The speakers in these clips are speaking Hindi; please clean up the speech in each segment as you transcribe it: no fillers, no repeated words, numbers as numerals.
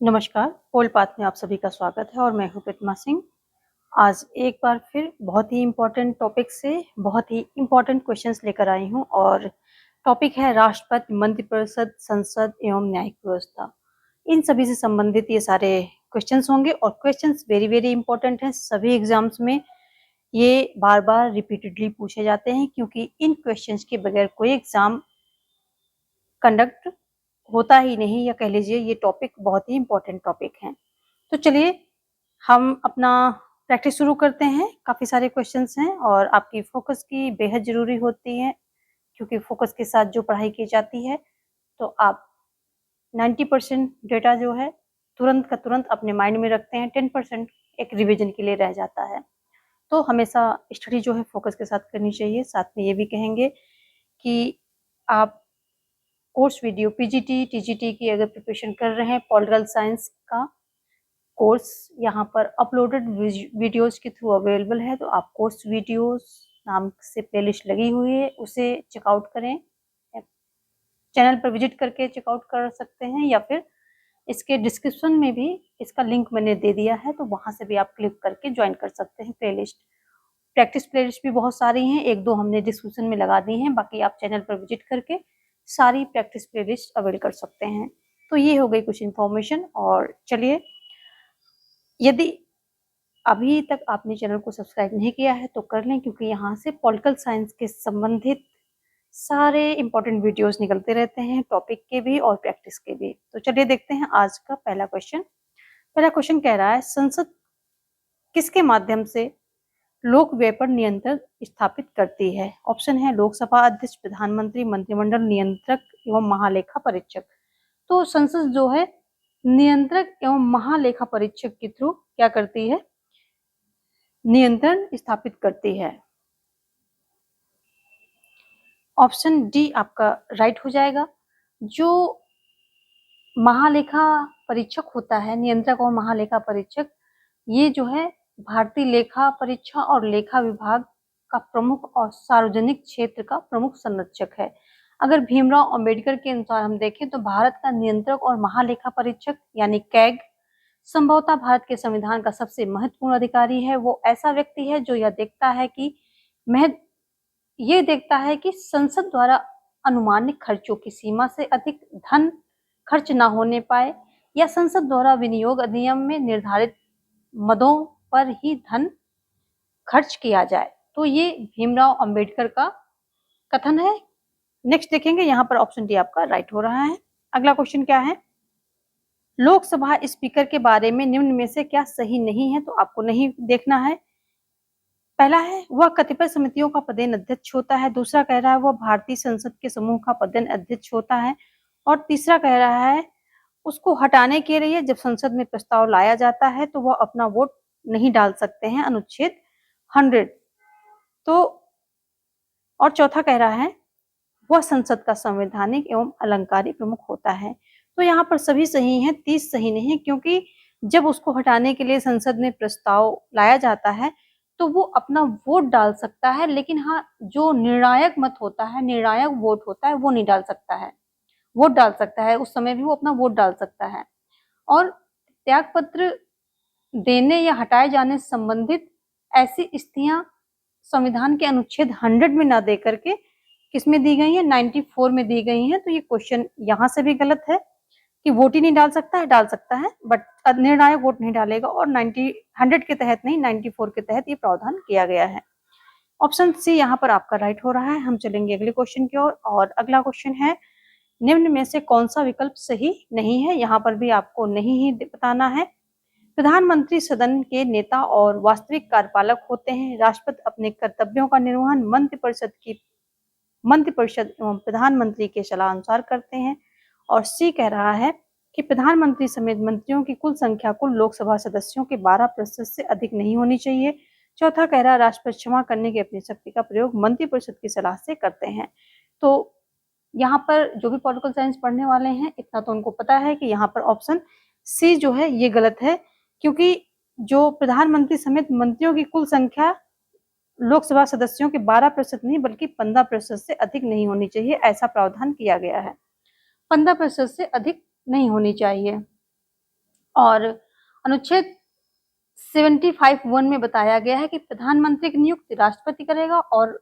नमस्कार, पोल पाथ में आप सभी का स्वागत है और मैं हूं प्रतिमा सिंह। आज एक बार फिर बहुत ही इम्पोर्टेंट टॉपिक से बहुत ही इम्पोर्टेंट क्वेश्चंस लेकर आई हूं और टॉपिक है राष्ट्रपति, मंत्रिपरिषद, संसद एवं न्यायिक व्यवस्था। इन सभी से संबंधित ये सारे क्वेश्चंस होंगे और क्वेश्चंस वेरी वेरी इंपॉर्टेंट हैं। सभी एग्जाम्स में ये बार-बार रिपीटेडली पूछे जाते हैं क्योंकि इन क्वेश्चंस के बगैर कोई एग्जाम कंडक्ट होता ही नहीं, या कह लीजिए ये टॉपिक बहुत ही इम्पोर्टेंट टॉपिक है। तो चलिए हम अपना प्रैक्टिस शुरू करते हैं। काफ़ी सारे क्वेश्चंस हैं और आपकी फोकस की बेहद ज़रूरी होती है क्योंकि फोकस के साथ जो पढ़ाई की जाती है तो आप 90% डेटा जो है तुरंत का तुरंत अपने माइंड में रखते हैं, 10% एक रिविजन के लिए रह जाता है। तो हमेशा स्टडी जो है फोकस के साथ करनी चाहिए। साथ में ये भी कहेंगे कि आप कोर्स वीडियो पीजीटी, टीजीटी की अगर प्रिपरेशन कर रहे हैं, पॉलिटिकल साइंस का कोर्स यहाँ पर अपलोडेड वीडियोस के थ्रू अवेलेबल है, तो आप कोर्स वीडियोस नाम से प्लेलिस्ट लगी हुई है, उसे चेकआउट करें। चैनल पर विजिट करके चेकआउट कर सकते हैं या फिर इसके डिस्क्रिप्शन में भी इसका लिंक मैंने दे दिया है, तो वहाँ से भी आप क्लिक करके ज्वाइन कर सकते हैं प्लेलिस्ट। प्रैक्टिस प्लेलिस्ट भी बहुत सारी हैं, एक दो हमने डिस्क्रिप्शन में लगा दी हैं, बाकी आप चैनल पर विजिट करके सारी प्रैक्टिस प्लेलिस्ट अवेल कर सकते हैं। तो ये हो गई कुछ इन्फॉर्मेशन। और चलिए, यदि अभी तक आपने चैनल को सब्सक्राइब नहीं किया है तो कर लें क्योंकि यहाँ से पॉलिटिकल साइंस के संबंधित सारे इंपॉर्टेंट वीडियोस निकलते रहते हैं, टॉपिक के भी और प्रैक्टिस के भी। तो चलिए देखते हैं आज का पहला क्वेश्चन। पहला क्वेश्चन कह रहा है, संसद किसके माध्यम से लोक व्यय पर नियंत्रण स्थापित करती है? ऑप्शन है लोकसभा अध्यक्ष, प्रधानमंत्री, मंत्रिमंडल, नियंत्रक एवं महालेखा परीक्षक। तो संसद जो है नियंत्रक एवं महालेखा परीक्षक के थ्रू क्या करती है? नियंत्रण स्थापित करती है। ऑप्शन डी आपका राइट हो जाएगा। जो महालेखा परीक्षक होता है, नियंत्रक और महालेखा परीक्षक, ये जो है भारतीय लेखा परीक्षा और लेखा विभाग का प्रमुख और सार्वजनिक क्षेत्र का प्रमुख संरक्षक है। अगर भीमराव अंबेडकर के अनुसार हम देखें तो भारत का नियंत्रक और महालेखा परीक्षक यानी कैग संभवतः भारत के संविधान का सबसे महत्वपूर्ण अधिकारी है। वो ऐसा व्यक्ति है जो ये देखता है कि संसद द्वारा अनुमानित खर्चों की सीमा से अधिक धन खर्च न होने पाए या संसद द्वारा विनियोग अधिनियम में निर्धारित मदों पर ही धन खर्च किया जाए। तो ये भीमराव अंबेडकर का कथन है। नेक्स्ट देखेंगे, यहाँ पर ऑप्शन डी आपका राइट हो रहा है। अगला क्वेश्चन क्या है? लोकसभा स्पीकर के बारे में निम्न में से क्या सही नहीं है? तो आपको नहीं देखना है। पहला है वह कतिपय समितियों का पदेन अध्यक्ष होता है। दूसरा कह रहा है वह भारतीय संसद के समूह का पदेन अध्यक्ष होता है। और तीसरा कह रहा है उसको हटाने के लिए जब संसद में प्रस्ताव लाया जाता है तो वह अपना वोट नहीं डाल सकते हैं, अनुच्छेद 100। तो और चौथा कह रहा है वह संसद का संवैधानिक एवं अलंकारी प्रमुख होता है। तो यहाँ पर सभी सही हैं, 30 सही नहीं है क्योंकि जब उसको हटाने के लिए संसद में प्रस्ताव लाया जाता है तो वो अपना वोट डाल सकता है, लेकिन हाँ जो निर्णायक मत होता है, निर्णायक वोट होता है, वो नहीं डाल सकता है। वोट डाल सकता है, उस समय भी वो अपना वोट डाल सकता है। और त्यागपत्र देने या हटाए जाने से संबंधित ऐसी स्थितियां संविधान के अनुच्छेद 100 में ना दे करके किसमें दी गई है? 94 में दी गई है। तो ये क्वेश्चन यहाँ से भी गलत है कि वोट ही नहीं डाल सकता है, डाल सकता है बट निर्णायक वोट नहीं डालेगा। और 100 के तहत नहीं, 94 के तहत ये प्रावधान किया गया है। ऑप्शन सी यहाँ पर आपका राइट हो रहा है। हम चलेंगे अगले क्वेश्चन की ओर और अगला क्वेश्चन है, निम्न में से कौन सा विकल्प सही नहीं है? यहाँ पर भी आपको नहीं ही बताना है। प्रधानमंत्री सदन के नेता और वास्तविक कार्यपालक होते हैं। राष्ट्रपति अपने कर्तव्यों का निर्वहन मंत्रिपरिषद एवं प्रधानमंत्री के सलाह अनुसार करते हैं। और सी कह रहा है कि प्रधानमंत्री समेत मंत्रियों की कुल संख्या कुल लोकसभा सदस्यों के 12% से अधिक नहीं होनी चाहिए। चौथा कह रहा है राष्ट्रपति क्षमा करने की अपनी शक्ति का प्रयोग मंत्रिपरिषद की सलाह से करते हैं। तो यहाँ पर जो भी पॉलिटिकल साइंस पढ़ने वाले हैं इतना तो उनको पता है कि यहाँ पर ऑप्शन सी जो है ये गलत है, क्योंकि जो प्रधानमंत्री समेत मंत्रियों की कुल संख्या लोकसभा सदस्यों के 12% नहीं बल्कि 15% से अधिक नहीं होनी चाहिए, ऐसा प्रावधान किया गया है। 15% से अधिक नहीं होनी चाहिए। और अनुच्छेद 75(1) में बताया गया है कि प्रधानमंत्री की नियुक्ति राष्ट्रपति करेगा और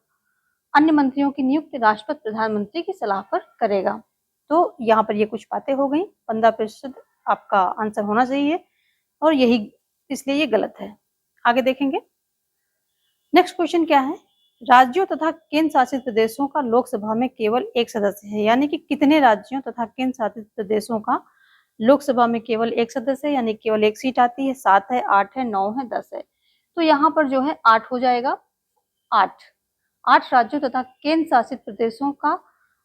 अन्य मंत्रियों की नियुक्ति राष्ट्रपति प्रधानमंत्री की सलाह पर करेगा। तो यहाँ पर ये कुछ बातें हो गई। 15% आपका आंसर होना चाहिए और यही इसलिए ये गलत है। आगे देखेंगे। नेक्स्ट क्वेश्चन क्या है? राज्यों तथा केंद्र शासित प्रदेशों का लोकसभा में केवल एक सदस्य है, यानी कि कितने राज्यों तथा केंद्र शासित प्रदेशों का लोकसभा में केवल एक सदस्य है, यानी केवल एक सीट आती है। 7 है, 8 है, 9 है, 10 है। तो यहाँ पर जो है 8 हो जाएगा। 8 राज्यों तथा केंद्र शासित प्रदेशों का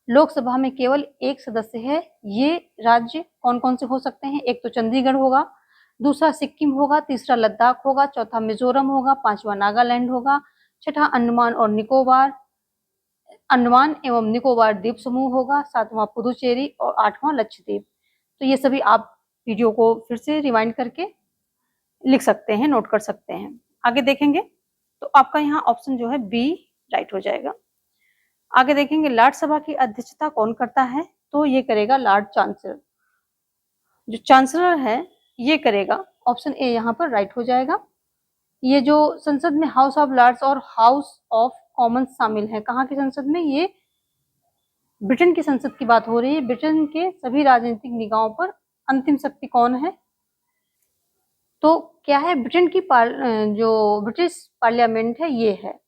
लोकसभा में केवल एक सदस्य है। ये राज्य कौन कौन से हो सकते हैं? एक तो चंडीगढ़ होगा, दूसरा सिक्किम होगा, तीसरा लद्दाख होगा, चौथा मिजोरम होगा, पांचवा नागालैंड होगा, छठा अंडमान एवं निकोबार द्वीप समूह होगा, सातवां पुदुचेरी और आठवां लक्षद्वीप। तो ये सभी आप वीडियो को फिर से रिवाइंड करके लिख सकते हैं, नोट कर सकते हैं। आगे देखेंगे तो आपका यहाँ ऑप्शन जो है बी राइट हो जाएगा। आगे देखेंगे लॉर्ड सभा की अध्यक्षता कौन करता है? तो ये करेगा लॉर्ड चांसलर। जो चांसलर है ये करेगा। ऑप्शन ए यहाँ पर राइट हो जाएगा। ये जो संसद में हाउस ऑफ लॉर्ड्स और हाउस ऑफ कॉमन्स शामिल है, कहाँ की संसद में? ये ब्रिटेन की संसद की बात हो रही है। ब्रिटेन के सभी राजनीतिक निकायों पर अंतिम शक्ति कौन है? तो क्या है? ब्रिटेन की जो ब्रिटिश पार्लियामेंट है ये है।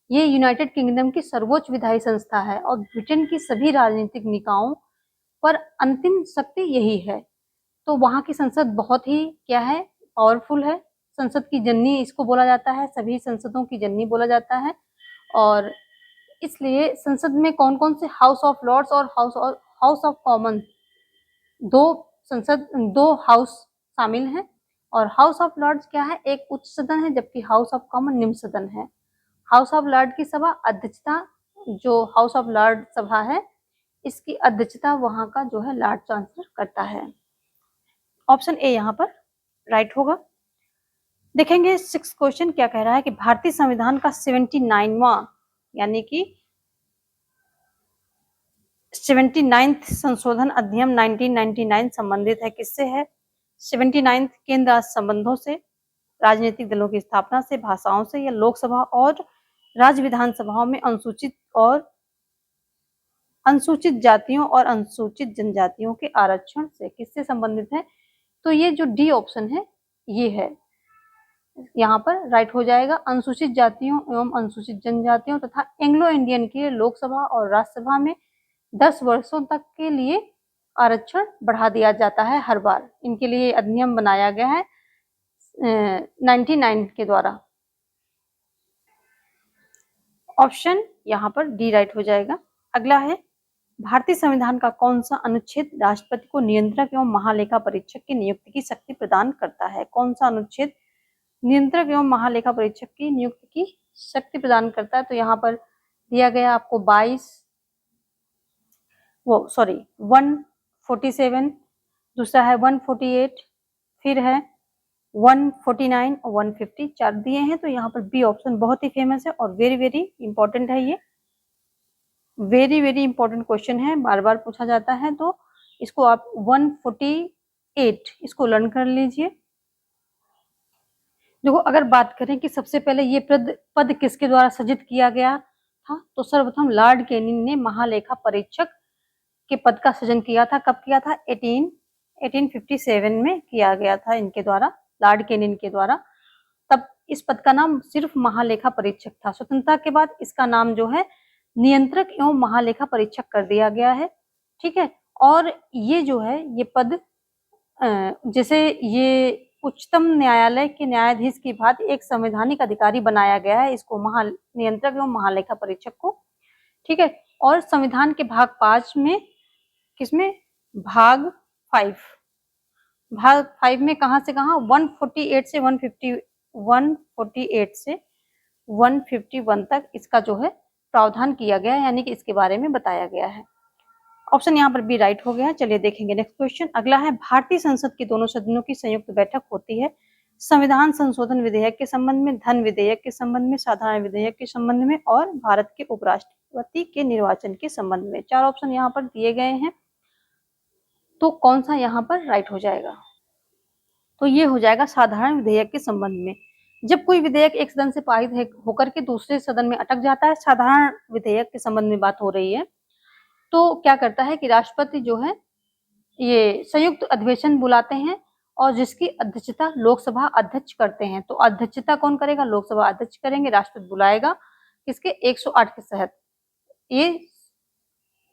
ये यूनाइटेड किंगडम की सर्वोच्च विधायी संस्था है और ब्रिटेन की सभी राजनीतिक निकायों पर अंतिम शक्ति यही है। तो वहां की संसद बहुत ही क्या है? पावरफुल है। संसद की जननी इसको बोला जाता है, सभी संसदों की जननी बोला जाता है। और इसलिए संसद में कौन कौन से हाउस ऑफ लॉर्ड्स और हाउस ऑफ कॉमन दो हाउस शामिल हैं। और हाउस ऑफ लॉर्ड्स क्या है? एक उच्च सदन है, जबकि हाउस ऑफ कॉमन निम्न सदन है। हाउस ऑफ लॉर्ड की सभा अध्यक्षता, जो हाउस ऑफ लॉर्ड सभा है इसकी अध्यक्षता वहां का जो है लॉर्ड चांसलर करता है। ऑप्शन ए यहाँ पर राइट होगा। देखेंगे 6 क्वेश्चन क्या कह रहा है कि भारतीय संविधान का 79वां यानी कि 79th संशोधन अधिनियम 1999 संबंधित है किससे है? 79th केंद्र राज्य संबंधों से, राजनीतिक दलों की स्थापना से, भाषाओं से, या लोकसभा और राज्य विधानसभाओं में अनुसूचित जातियों और अनुसूचित जनजातियों के आरक्षण से किससे संबंधित है? तो ये जो डी ऑप्शन है ये है, यहाँ पर राइट हो जाएगा। अनुसूचित जातियों एवं अनुसूचित जनजातियों तथा एंग्लो इंडियन के लोकसभा और राज्यसभा में 10 वर्षों तक के लिए आरक्षण बढ़ा दिया जाता है हर बार। इनके लिए अधिनियम बनाया गया है 99 के द्वारा। ऑप्शन यहाँ पर डी राइट हो जाएगा। अगला है भारतीय संविधान का कौन सा अनुच्छेद राष्ट्रपति को नियंत्रक एवं महालेखा परीक्षक की नियुक्ति की शक्ति प्रदान करता है? कौन सा अनुच्छेद नियंत्रक एवं महालेखा परीक्षक की नियुक्ति की शक्ति प्रदान करता है? तो यहाँ पर दिया गया आपको 147, दूसरा है 148, फिर है 149 और 150, 4 दिए हैं। तो यहाँ पर बी ऑप्शन बहुत ही फेमस है और वेरी वेरी इंपॉर्टेंट है। ये वेरी वेरी इंपॉर्टेंट क्वेश्चन है, बार बार पूछा जाता है। तो इसको आप 148 इसको लर्न कर लीजिए। देखो अगर बात करें कि सबसे पहले ये पद किसके द्वारा सृजित किया गया था, तो सर्वप्रथम लॉर्ड कैनिंग ने महालेखा परीक्षक के पद का सृजन किया था। कब किया था? 1857 में किया गया था इनके द्वारा, लॉर्ड कैनिंग के द्वारा। तब इस पद का नाम सिर्फ महालेखा परीक्षक था। स्वतंत्रता के बाद इसका नाम जो है नियंत्रक एवं महालेखा परीक्षक कर दिया गया है। ठीक है। और ये जो है ये पद जैसे ये उच्चतम न्यायालय के न्यायाधीश की भांति एक संवैधानिक अधिकारी बनाया गया है इसको, नियंत्रक एवं महालेखा परीक्षक को। ठीक है। और संविधान के भाग 5 में, किसमें? भाग 5 में कहां से कहां? 148 से 151 तक इसका जो है प्रावधान किया गया है, यानी कि इसके बारे में बताया गया है। ऑप्शन यहाँ पर बी राइट हो गया है। चलिए देखेंगे नेक्स्ट क्वेश्चन। अगला है भारतीय संसद के दोनों सदनों की संयुक्त बैठक होती है संविधान संशोधन विधेयक के संबंध में, धन विधेयक के संबंध में, साधारण विधेयक के संबंध में और भारत के उपराष्ट्रपति के निर्वाचन के संबंध में। 4 ऑप्शन यहाँ पर दिए गए हैं। तो कौन सा यहाँ पर राइट हो जाएगा? तो ये हो जाएगा साधारण विधेयक के संबंध में। जब कोई विधेयक एक सदन से पारित होकर के दूसरे सदन में अटक जाता है, साधारण विधेयक के संबंध में बात हो रही है, तो क्या करता है कि राष्ट्रपति जो है ये संयुक्त अधिवेशन बुलाते हैं और जिसकी अध्यक्षता लोकसभा अध्यक्ष करते हैं। तो अध्यक्षता कौन करेगा? लोकसभा अध्यक्ष करेंगे, राष्ट्रपति बुलाएगा। किसके? 108 के तहत ये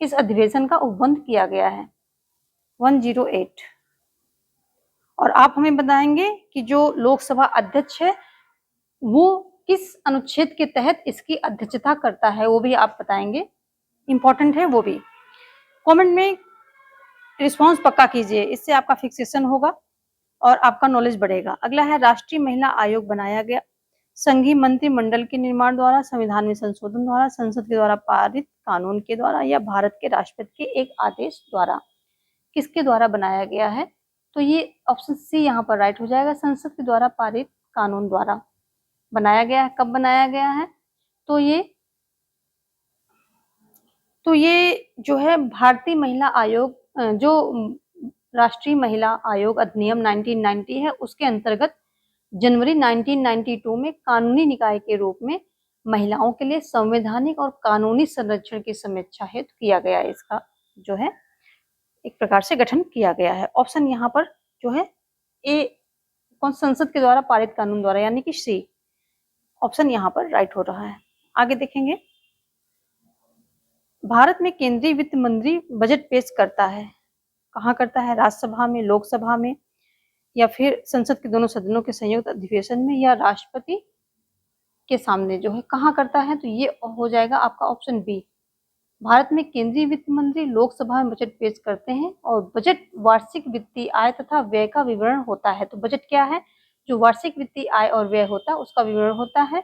इस अधिवेशन का उपबंध किया गया है, 108। और आप हमें बताएंगे कि जो लोकसभा अध्यक्ष है वो किस अनुच्छेद के तहत इसकी अध्यक्षता करता है, वो भी आप बताएंगे, इंपॉर्टेंट है वो भी। कमेंट में रिस्पॉन्स पक्का कीजिए, इससे आपका फिक्सेशन होगा और आपका नॉलेज बढ़ेगा। अगला है राष्ट्रीय महिला आयोग बनाया गया संघीय मंत्रिमंडल के निर्माण द्वारा, संविधान में संशोधन द्वारा, संसद के द्वारा पारित कानून के द्वारा या भारत के राष्ट्रपति के एक आदेश द्वारा। किसके द्वारा बनाया गया है? तो ये ऑप्शन सी यहाँ पर राइट हो जाएगा, संसद के द्वारा पारित कानून द्वारा बनाया गया है। कब बनाया गया है? तो ये जो है भारतीय महिला आयोग, जो राष्ट्रीय महिला आयोग अधिनियम 1990 है, उसके अंतर्गत जनवरी 1992 में कानूनी निकाय के रूप में महिलाओं के लिए संवैधानिक और कानूनी संरक्षण की समीक्षा हेतु किया गया है। इसका जो है एक प्रकार से गठन किया गया है। ऑप्शन यहाँ पर जो है ए, कौन? संसद के द्वारा पारित कानून द्वारा, यानी कि सी ऑप्शन यहाँ पर राइट हो रहा है। आगे देखेंगे, भारत में केंद्रीय वित्त मंत्री बजट पेश करता है, कहाँ करता है? राज्यसभा में, लोकसभा में, या फिर संसद के दोनों सदनों के संयुक्त अधिवेशन में, या राष्ट्रपति के सामने जो है कहाँ करता है? तो ये हो जाएगा आपका ऑप्शन बी। भारत में केंद्रीय वित्त मंत्री लोकसभा में बजट पेश करते हैं और बजट वार्षिक वित्तीय आय तथा व्यय का विवरण होता है। तो बजट क्या है? जो वार्षिक वित्तीय आय और व्यय होता है उसका विवरण होता है।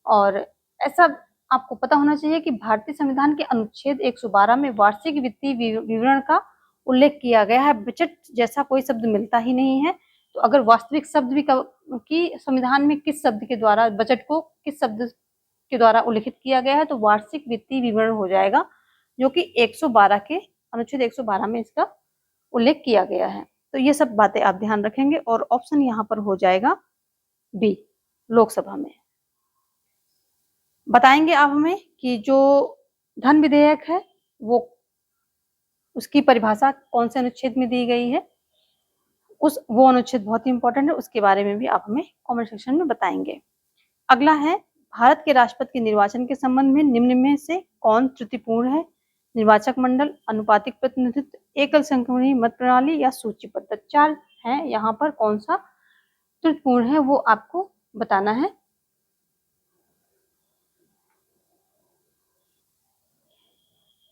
और ऐसा आपको पता होना चाहिए कि भारतीय संविधान के अनुच्छेद 112 में वार्षिक वित्तीय विवरण का उल्लेख किया गया है। बजट जैसा कोई शब्द मिलता ही नहीं है। तो अगर वास्तविक शब्द भी कि संविधान में किस शब्द के द्वारा बजट को किस शब्द के द्वारा उल्लेखित किया गया है, तो वार्षिक वित्तीय विवरण हो जाएगा, जो कि 112 के अनुच्छेद 112 में इसका उल्लेख किया गया है। तो ये सब बातें आप ध्यान रखेंगे और ऑप्शन यहाँ पर हो जाएगा बी, लोकसभा में। बताएंगे आप हमें कि जो धन विधेयक है वो उसकी परिभाषा कौन से अनुच्छेद में दी गई है, वो अनुच्छेद बहुत ही इंपॉर्टेंट है, उसके बारे में भी आप हमें कमेंट सेक्शन में बताएंगे। अगला है, भारत के राष्ट्रपति के निर्वाचन के संबंध में निम्न में से कौन त्रुटिपूर्ण है? निर्वाचक मंडल, अनुपातिक प्रतिनिधित्व, एकल संक्रमणीय मत प्रणाली या सूची पद्धति। 4 है, यहाँ पर कौन सा त्रुटिपूर्ण है वो आपको बताना है।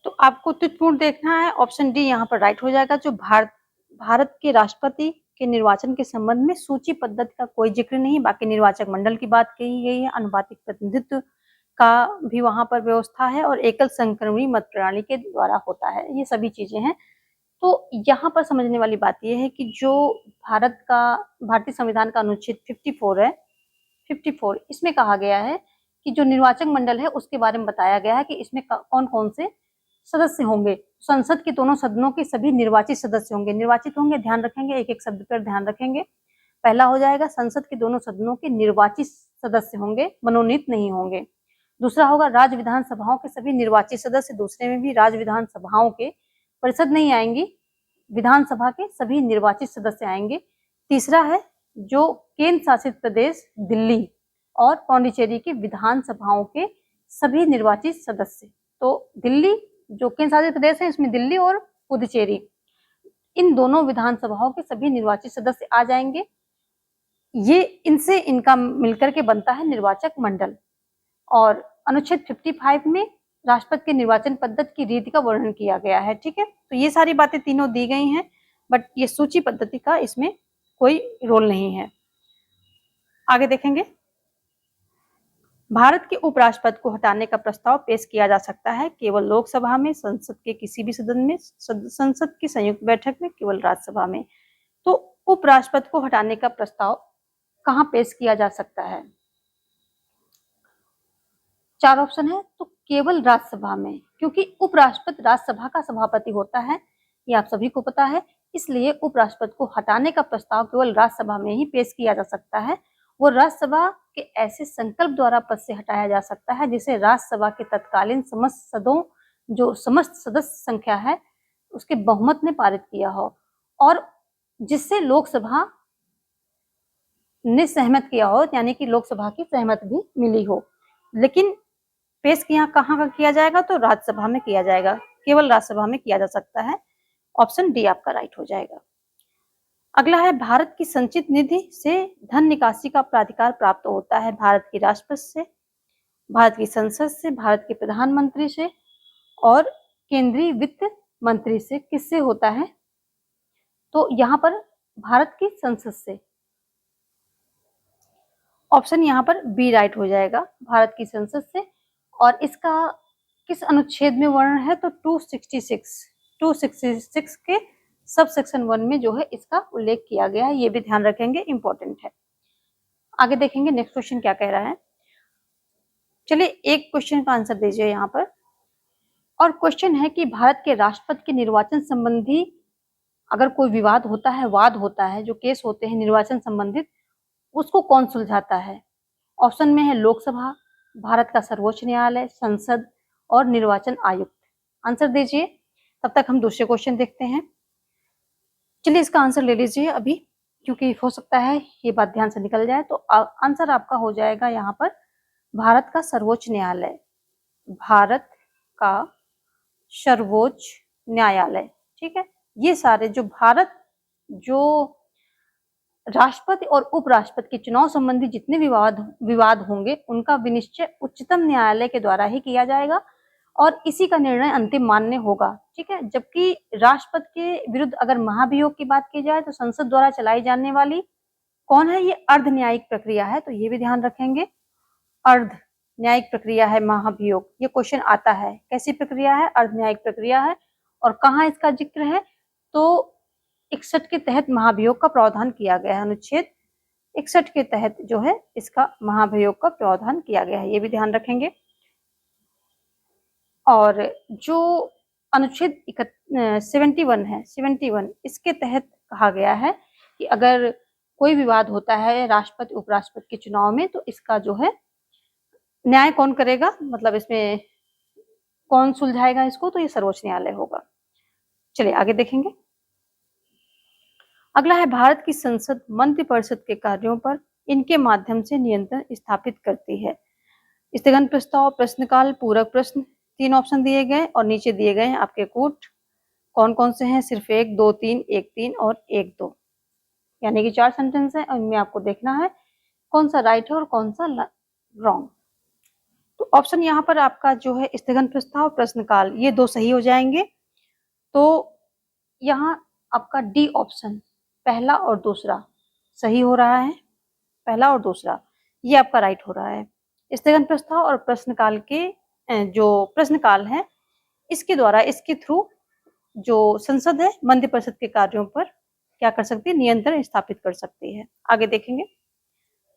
तो आपको त्रुटिपूर्ण देखना है, ऑप्शन डी यहाँ पर राइट हो जाएगा। जो भारत के राष्ट्रपति के निर्वाचन के संबंध में सूची पद्धति का कोई जिक्र नहीं, बाकी निर्वाचक मंडल की बात कही गई है, अनुपातिक प्रतिनिधित्व का भी वहां पर व्यवस्था है और एकल संक्रमणीय मत प्रणाली के द्वारा होता है, ये सभी चीजें हैं। तो यहाँ पर समझने वाली बात यह है कि जो भारतीय संविधान का अनुच्छेद 54 है, 54, इसमें कहा गया है कि जो निर्वाचक मंडल है उसके बारे में बताया गया है कि इसमें कौन कौन से सदस्य होंगे। संसद के दोनों सदनों के सभी निर्वाचित सदस्य होंगे, निर्वाचित होंगे, ध्यान रखेंगे, एक एक शब्द पर ध्यान रखेंगे। पहला हो जाएगा, संसद के दोनों सदनों के निर्वाचित सदस्य होंगे, मनोनीत नहीं होंगे। दूसरा होगा, राज्य विधानसभाओं के सभी निर्वाचित सदस्य, दूसरे में भी राज्य विधानसभाओं के, परिषद नहीं आएंगी, विधानसभा के सभी निर्वाचित सदस्य आएंगे। तीसरा है, जो केंद्र शासित प्रदेश दिल्ली और पौंडीचेरी की विधानसभाओं के सभी निर्वाचित सदस्य। तो दिल्ली, जो केंद्र शासित प्रदेश है, इसमें दिल्ली और पुदुचेरी, इन दोनों विधानसभाओं के सभी निर्वाचित सदस्य आ जाएंगे। ये इनसे इनका मिलकर के बनता है निर्वाचक मंडल। और अनुच्छेद 55 में राष्ट्रपति के निर्वाचन पद्धति की रीति का वर्णन किया गया है। ठीक है, तो ये सारी बातें तीनों दी गई हैं, बट ये सूची पद्धति का इसमें कोई रोल नहीं है। आगे देखेंगे, भारत के उपराष्ट्रपति को हटाने का प्रस्ताव पेश किया जा सकता है केवल लोकसभा में, संसद के किसी भी सदन में, संसद की संयुक्त बैठक में, केवल राज्यसभा में। तो उपराष्ट्रपति को हटाने का प्रस्ताव कहाँ पेश किया जा सकता है? 4 ऑप्शन है, तो केवल राज्यसभा में, क्योंकि उपराष्ट्रपति राज्यसभा का सभापति होता है, ये आप सभी को पता है। इसलिए उपराष्ट्रपति को हटाने का प्रस्ताव केवल राज्यसभा में ही पेश किया जा सकता है। वो राज्यसभा के ऐसे संकल्प द्वारा पद से हटाया जा सकता है जिसे राज्यसभा के तत्कालीन समस्त सदस्य संख्या है उसके बहुमत ने पारित किया हो और जिससे लोकसभा ने सहमत किया हो, यानी कि लोकसभा की सहमत भी मिली हो। लेकिन पेश कहाँ का किया जाएगा, तो राज्यसभा में किया जाएगा, केवल राज्यसभा में किया जा सकता है। ऑप्शन डी आपका राइट हो जाएगा। अगला है, भारत की संचित निधि से धन निकासी का प्राधिकार प्राप्त होता है भारत की राष्ट्रपति से, भारत की संसद से, भारत के प्रधानमंत्री से और केंद्रीय वित्त मंत्री से। किससे होता है, तो यहाँ पर भारत की संसद से। ऑप्शन यहाँ पर बी राइट हो जाएगा, भारत की संसद से। और इसका किस अनुच्छेद में वर्णन है, तो 266 के सब सेक्शन 1 में जो है इसका उल्लेख किया गया है। ये भी ध्यान रखेंगे, इंपॉर्टेंट है। आगे देखेंगे नेक्स्ट क्वेश्चन क्या कह रहा है। चलिए एक क्वेश्चन का आंसर दीजिए यहाँ पर। और क्वेश्चन है कि भारत के राष्ट्रपति के निर्वाचन संबंधी अगर कोई विवाद होता है, वाद होता है, जो केस होते हैं निर्वाचन संबंधित, उसको कौन सुलझाता है। ऑप्शन में है लोकसभा, भारत का सर्वोच्च न्यायालय, संसद और निर्वाचन आयुक्त। आंसर दीजिए, तब तक हम दूसरे क्वेश्चन देखते हैं। चलिए इसका आंसर ले लीजिए अभी, क्योंकि हो सकता है ये बात ध्यान से निकल जाए। तो आंसर आपका हो जाएगा यहाँ पर भारत का सर्वोच्च न्यायालय, भारत का सर्वोच्च न्यायालय। ठीक है, ये सारे जो राष्ट्रपति और उपराष्ट्रपति के चुनाव संबंधी जितने विवाद होंगे उनका विनिश्चय उच्चतम न्यायालय के द्वारा ही किया जाएगा और इसी का निर्णय अंतिम मान्य होगा। ठीक है, जबकि राष्ट्रपति के विरुद्ध अगर महाभियोग की बात की जाए तो संसद द्वारा चलाई जाने वाली कौन है, ये अर्ध न्यायिक प्रक्रिया है। तो ये भी ध्यान रखेंगे, अर्ध न्यायिक प्रक्रिया है महाभियोग। ये क्वेश्चन आता है, कैसी प्रक्रिया है, अर्ध न्यायिक प्रक्रिया है। और कहाँ इसका जिक्र है, तो 61 के तहत महाभियोग का प्रावधान किया गया है। अनुच्छेद 61 के तहत जो है इसका महाभियोग का प्रावधान किया गया है, ये भी ध्यान रखेंगे। और जो अनुच्छेद 71 है, 71 इसके तहत कहा गया है कि अगर कोई विवाद होता है राष्ट्रपति उपराष्ट्रपति के चुनाव में तो इसका जो है न्याय कौन करेगा, मतलब इसमें कौन सुलझाएगा इसको, तो ये सर्वोच्च न्यायालय होगा। चलिए आगे देखेंगे। अगला है, भारत की संसद मंत्रिपरिषद के कार्यों पर इनके माध्यम से नियंत्रण स्थापित करती है। स्थगन प्रस्ताव, प्रश्नकाल, पूरक प्रश्न, 3 ऑप्शन दिए गए और नीचे दिए गए हैं आपके कोट। कौन कौन से हैं, सिर्फ 1, 2, 3, 1, 3 और 1, 2, यानी कि 4 सेंटेंस है और इनमें आपको देखना है कौन सा राइट है और कौन सा रॉन्ग। तो ऑप्शन यहाँ पर आपका जो है स्थगन प्रस्ताव, प्रश्नकाल, ये 2 सही हो जाएंगे। तो यहाँ आपका डी ऑप्शन, पहला और दूसरा सही हो रहा है, पहला और दूसरा ये आपका राइट हो रहा है। स्थगन प्रस्ताव और प्रश्नकाल के जो प्रश्नकाल है इसके द्वारा, इसके थ्रू जो संसद है मंत्रिपरिषद के कार्यों पर क्या कर सकती है, नियंत्रण स्थापित कर सकती है। आगे देखेंगे।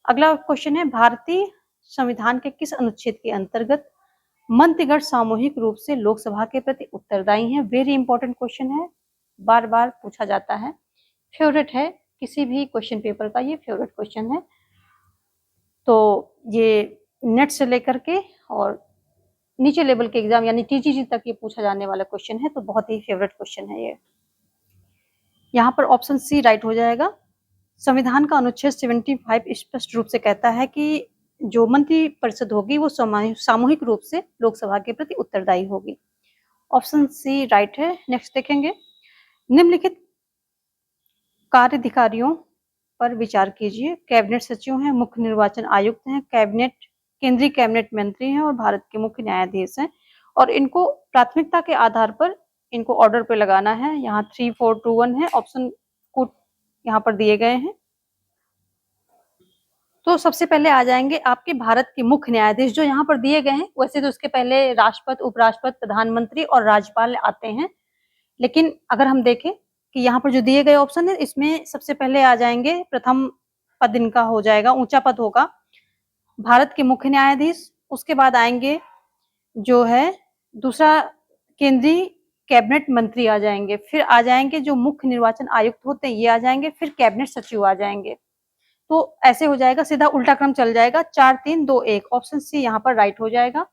अगला क्वेश्चन है, भारतीय संविधान के किस अनुच्छेद के अंतर्गत मंत्रीगण सामूहिक रूप से लोकसभा के प्रति उत्तरदायी हैं। वेरी इंपॉर्टेंट क्वेश्चन है, बार बार पूछा जाता है, फेवरेट है किसी भी क्वेश्चन पेपर का, ये फेवरेट क्वेश्चन है। तो ये नेट से लेकर के और नीचे लेवल के एग्जाम यानी टीजीटी तक ये पूछा जाने वाला क्वेश्चन है, तो बहुत ही फेवरेट क्वेश्चन है ये। यहाँ पर ऑप्शन सी राइट हो जाएगा। संविधान का अनुच्छेद 75 स्पष्ट रूप से कहता है कि जो मंत्रिपरिषद होगी वो सामूहिक रूप से लोकसभा के प्रति उत्तरदायी होगी। ऑप्शन सी राइट है। नेक्स्ट देखेंगे, निम्नलिखित कार्याधिकारियों पर विचार कीजिए। कैबिनेट सचिव हैं, मुख्य निर्वाचन आयुक्त हैं, केंद्रीय कैबिनेट मंत्री हैं और भारत के मुख्य न्यायाधीश हैं। और इनको प्राथमिकता के आधार पर इनको ऑर्डर पे लगाना है। यहाँ 3, 4, 2, 1 है, ऑप्शन को यहाँ पर दिए गए हैं। तो सबसे पहले आ जाएंगे आपके भारत के मुख्य न्यायाधीश जो यहाँ पर दिए गए हैं। वैसे तो उसके पहले राष्ट्रपति, उपराष्ट्रपति, प्रधानमंत्री और राज्यपाल आते हैं, लेकिन अगर हम देखें कि यहाँ पर जो दिए गए ऑप्शन है इसमें सबसे पहले आ जाएंगे, प्रथम पद इनका हो जाएगा, ऊंचा पद होगा भारत के मुख्य न्यायाधीश। उसके बाद आएंगे जो है दूसरा कैबिनेट मंत्री आ जाएंगे, फिर आ जाएंगे जो मुख्य निर्वाचन आयुक्त होते हैं ये आ जाएंगे, फिर कैबिनेट सचिव आ जाएंगे। तो ऐसे हो जाएगा, सीधा उल्टा क्रम चल जाएगा, 4 3 2 1। ऑप्शन सी यहाँ पर राइट हो जाएगा।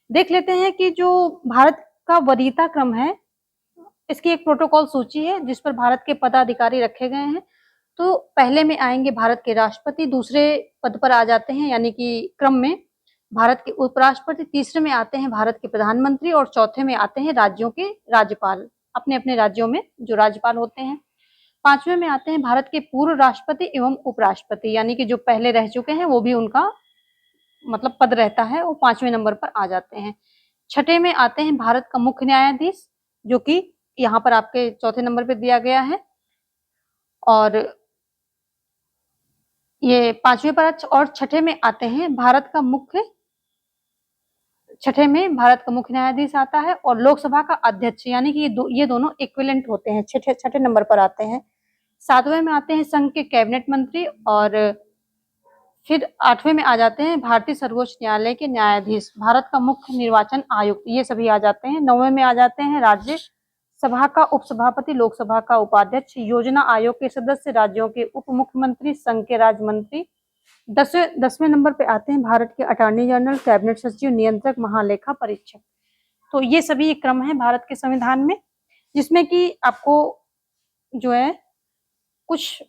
देख लेते हैं कि जो भारत का वरीयता क्रम है, इसकी एक प्रोटोकॉल सूची है जिस पर भारत के पदाधिकारी रखे गए हैं। तो पहले में आएंगे भारत के राष्ट्रपति, दूसरे पद पर आ जाते हैं यानी कि क्रम में भारत के उपराष्ट्रपति, तीसरे में आते हैं भारत के प्रधानमंत्री और चौथे में आते हैं राज्यों के राज्यपाल, अपने अपने राज्यों में जो राज्यपाल होते हैं। पांचवें में आते हैं भारत के पूर्व राष्ट्रपति एवं उपराष्ट्रपति, यानी कि जो पहले रह चुके हैं वो भी उनका मतलब पद रहता है, वो 5वें नंबर पर आ जाते हैं। छठे में आते हैं भारत का मुख्य न्यायाधीश, जो कि यहाँ पर आपके चौथे नंबर पर दिया गया है। और ये 5वें पर और छठे में आते हैं भारत का मुख्य, छठे में भारत का मुख्य न्यायाधीश आता है और लोकसभा का अध्यक्ष, यानी कि ये दोनों इक्विवेलेंट होते हैं, छठे नंबर पर आते हैं। 7वें में आते हैं संघ के कैबिनेट मंत्री और फिर 8वें में आ जाते हैं भारतीय सर्वोच्च न्यायालय के न्यायाधीश, भारत का मुख्य निर्वाचन आयुक्त, ये सभी आ जाते हैं। 9वें में आ जाते हैं राज्य सभा का उपसभापति, लोकसभा का उपाध्यक्ष, योजना आयोग के सदस्य, राज्यों के उप मुख्यमंत्री, संघ के राज्य मंत्री। 10वें नंबर पे आते हैं भारत के अटॉर्नी जनरल, कैबिनेट सचिव, नियंत्रक, महालेखा परीक्षक। तो ये सभी क्रम है भारत के संविधान में, जिसमें कि आपको जो है कुछ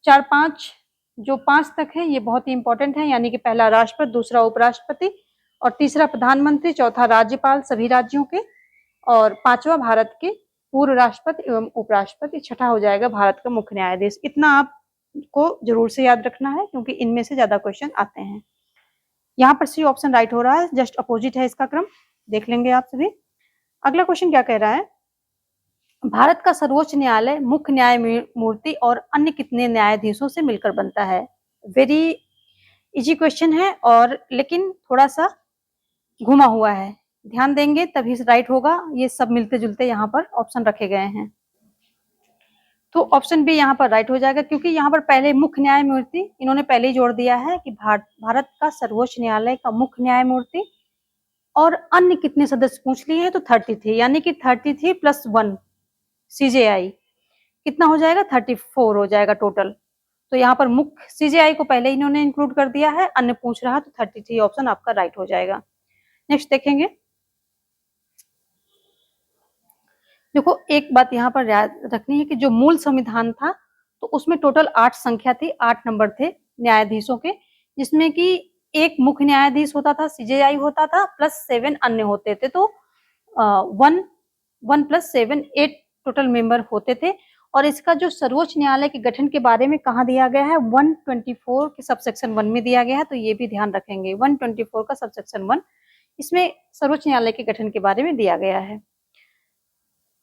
4-5 जो 5 तक है ये बहुत ही इंपॉर्टेंट है, यानी कि पहला राष्ट्रपति, दूसरा उपराष्ट्रपति और तीसरा प्रधानमंत्री, चौथा राज्यपाल सभी राज्यों के और 5वां भारत के पूर्व राष्ट्रपति एवं उपराष्ट्रपति, छठा हो जाएगा भारत का मुख्य न्यायाधीश। इतना आपको जरूर से याद रखना है क्योंकि इनमें से ज्यादा क्वेश्चन आते हैं। यहाँ पर सी ऑप्शन राइट हो रहा है, जस्ट अपोजिट है इसका क्रम, देख लेंगे आप सभी। अगला क्वेश्चन क्या कह रहा है, भारत का सर्वोच्च न्यायालय मुख्य न्यायमूर्ति और अन्य कितने न्यायाधीशों से मिलकर बनता है? वेरी इजी क्वेश्चन है और लेकिन थोड़ा सा घुमा हुआ है, ध्यान देंगे तभी राइट होगा। ये सब मिलते जुलते यहाँ पर ऑप्शन रखे गए हैं, तो ऑप्शन बी यहाँ पर राइट हो जाएगा, क्योंकि यहाँ पर पहले मुख्य न्यायमूर्ति इन्होंने पहले ही जोड़ दिया है कि भारत का सर्वोच्च न्यायालय का मुख्य न्यायमूर्ति और अन्य कितने सदस्य पूछ लिए हैं तो 33, यानी कि 33 + 1 CJI कितना हो जाएगा, 34 हो जाएगा टोटल। तो यहाँ पर मुख्य CJI को पहले इन्होंने इंक्लूड कर दिया है, अन्य पूछ रहा तो 33 ऑप्शन आपका राइट हो जाएगा। नेक्स्ट देखेंगे, देखो एक बात यहाँ पर याद रखनी है कि जो मूल संविधान था तो उसमें टोटल 8 संख्या थी, 8 नंबर थे न्यायाधीशों के, जिसमें कि एक मुख्य न्यायाधीश होता था, CJI होता था, +7 अन्य होते थे। तो 1 + 7 8 टोटल मेंबर होते थे। और इसका जो सर्वोच्च न्यायालय के गठन के बारे में कहाँ दिया गया है, 124 के सबसेक्शन 1 में दिया गया है, तो ये भी ध्यान रखेंगे, 124 का सबसेक्शन 1 इसमें सर्वोच्च न्यायालय के गठन के बारे में दिया गया है।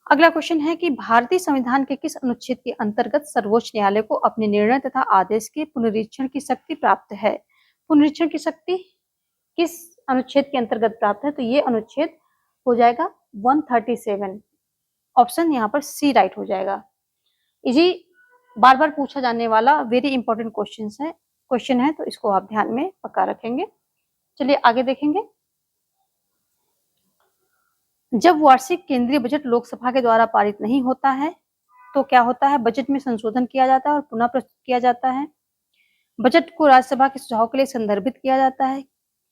अगला क्वेश्चन है कि भारतीय संविधान के किस अनुच्छेद के अंतर्गत सर्वोच्च न्यायालय को अपने निर्णय तथा आदेश के पुनरीक्षण की शक्ति प्राप्त है? पुनरीक्षण की शक्ति किस अनुच्छेद के अंतर्गत प्राप्त है? तो ये अनुच्छेद हो जाएगा 137, ऑप्शन यहाँ पर सी राइट हो जाएगा। इजी बार बार पूछा जाने वाला वेरी इंपॉर्टेंट क्वेश्चन है, तो इसको आप ध्यान में पक्का रखेंगे। चलिए आगे देखेंगे, जब वार्षिक केंद्रीय बजट लोकसभा के द्वारा पारित नहीं होता है तो क्या होता है, बजट में संशोधन किया जाता है और पुनः प्रस्तुत किया जाता है। बजट को राज्यसभा के सुझाव के लिए संदर्भित किया जाता है।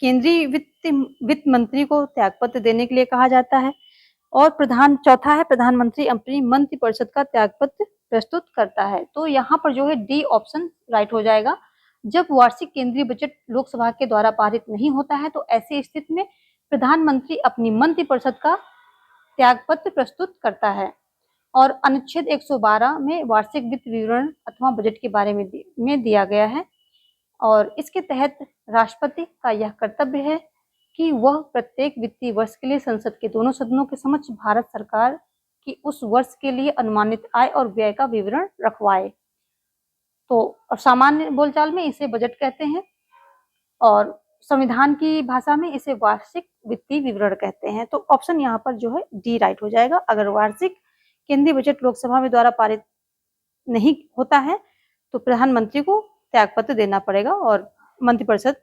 केंद्रीय वित्त मंत्री को त्यागपत्र देने के लिए कहा जाता है। और चौथा है प्रधानमंत्री अपनी मंत्रिपरिषद का त्यागपत्र प्रस्तुत करता है। तो यहाँ पर जो है डी ऑप्शन राइट हो जाएगा। जब वार्षिक केंद्रीय बजट लोकसभा के द्वारा पारित नहीं होता है तो ऐसी स्थिति में प्रधानमंत्री अपनी मंत्रिपरिषद का त्यागपत्र प्रस्तुत करता है। और अनुच्छेद 112 में वार्षिक वित्त विवरण अथवा बजट के बारे में दिया गया है और इसके तहत राष्ट्रपति का यह कर्तव्य है कि वह प्रत्येक वित्तीय वर्ष के लिए संसद के दोनों सदनों के समक्ष भारत सरकार की उस वर्ष के लिए अनुमानित आय और व्यय का विवरण रखवाए। तो और सामान्य बोलचाल में इसे बजट कहते हैं और संविधान की भाषा में इसे वार्षिक वित्तीय विवरण कहते हैं। तो ऑप्शन यहाँ पर जो है डी राइट हो जाएगा। अगर वार्षिक केंद्रीय बजट लोकसभा में द्वारा पारित नहीं होता है तो प्रधानमंत्री को त्यागपत्र देना पड़ेगा और मंत्रिपरिषद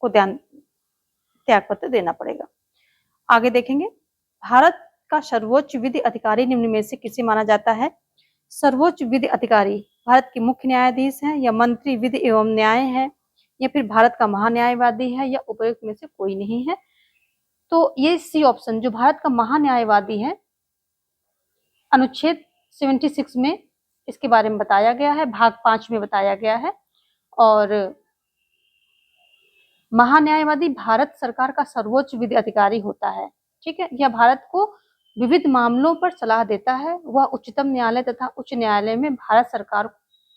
को त्यागपत्र देना पड़ेगा। आगे देखेंगे, भारत का सर्वोच्च विधि अधिकारी निम्न में से किसे माना जाता है? सर्वोच्च विधि अधिकारी भारत के मुख्य न्यायाधीश हैं, या मंत्री विधि एवं न्याय है, या फिर भारत का महान्यायवादी है, या उपयुक्त में से कोई नहीं है। तो ये सी ऑप्शन, जो भारत का महान्यायवादी है, अनुच्छेद 76 में इसके बारे में बताया गया है, भाग 5 में बताया गया है। और महान्यायवादी भारत सरकार का सर्वोच्च विधि अधिकारी होता है। ठीक है, यह भारत को विविध मामलों पर सलाह देता है। वह उच्चतम न्यायालय तथा उच्च न्यायालय में भारत सरकार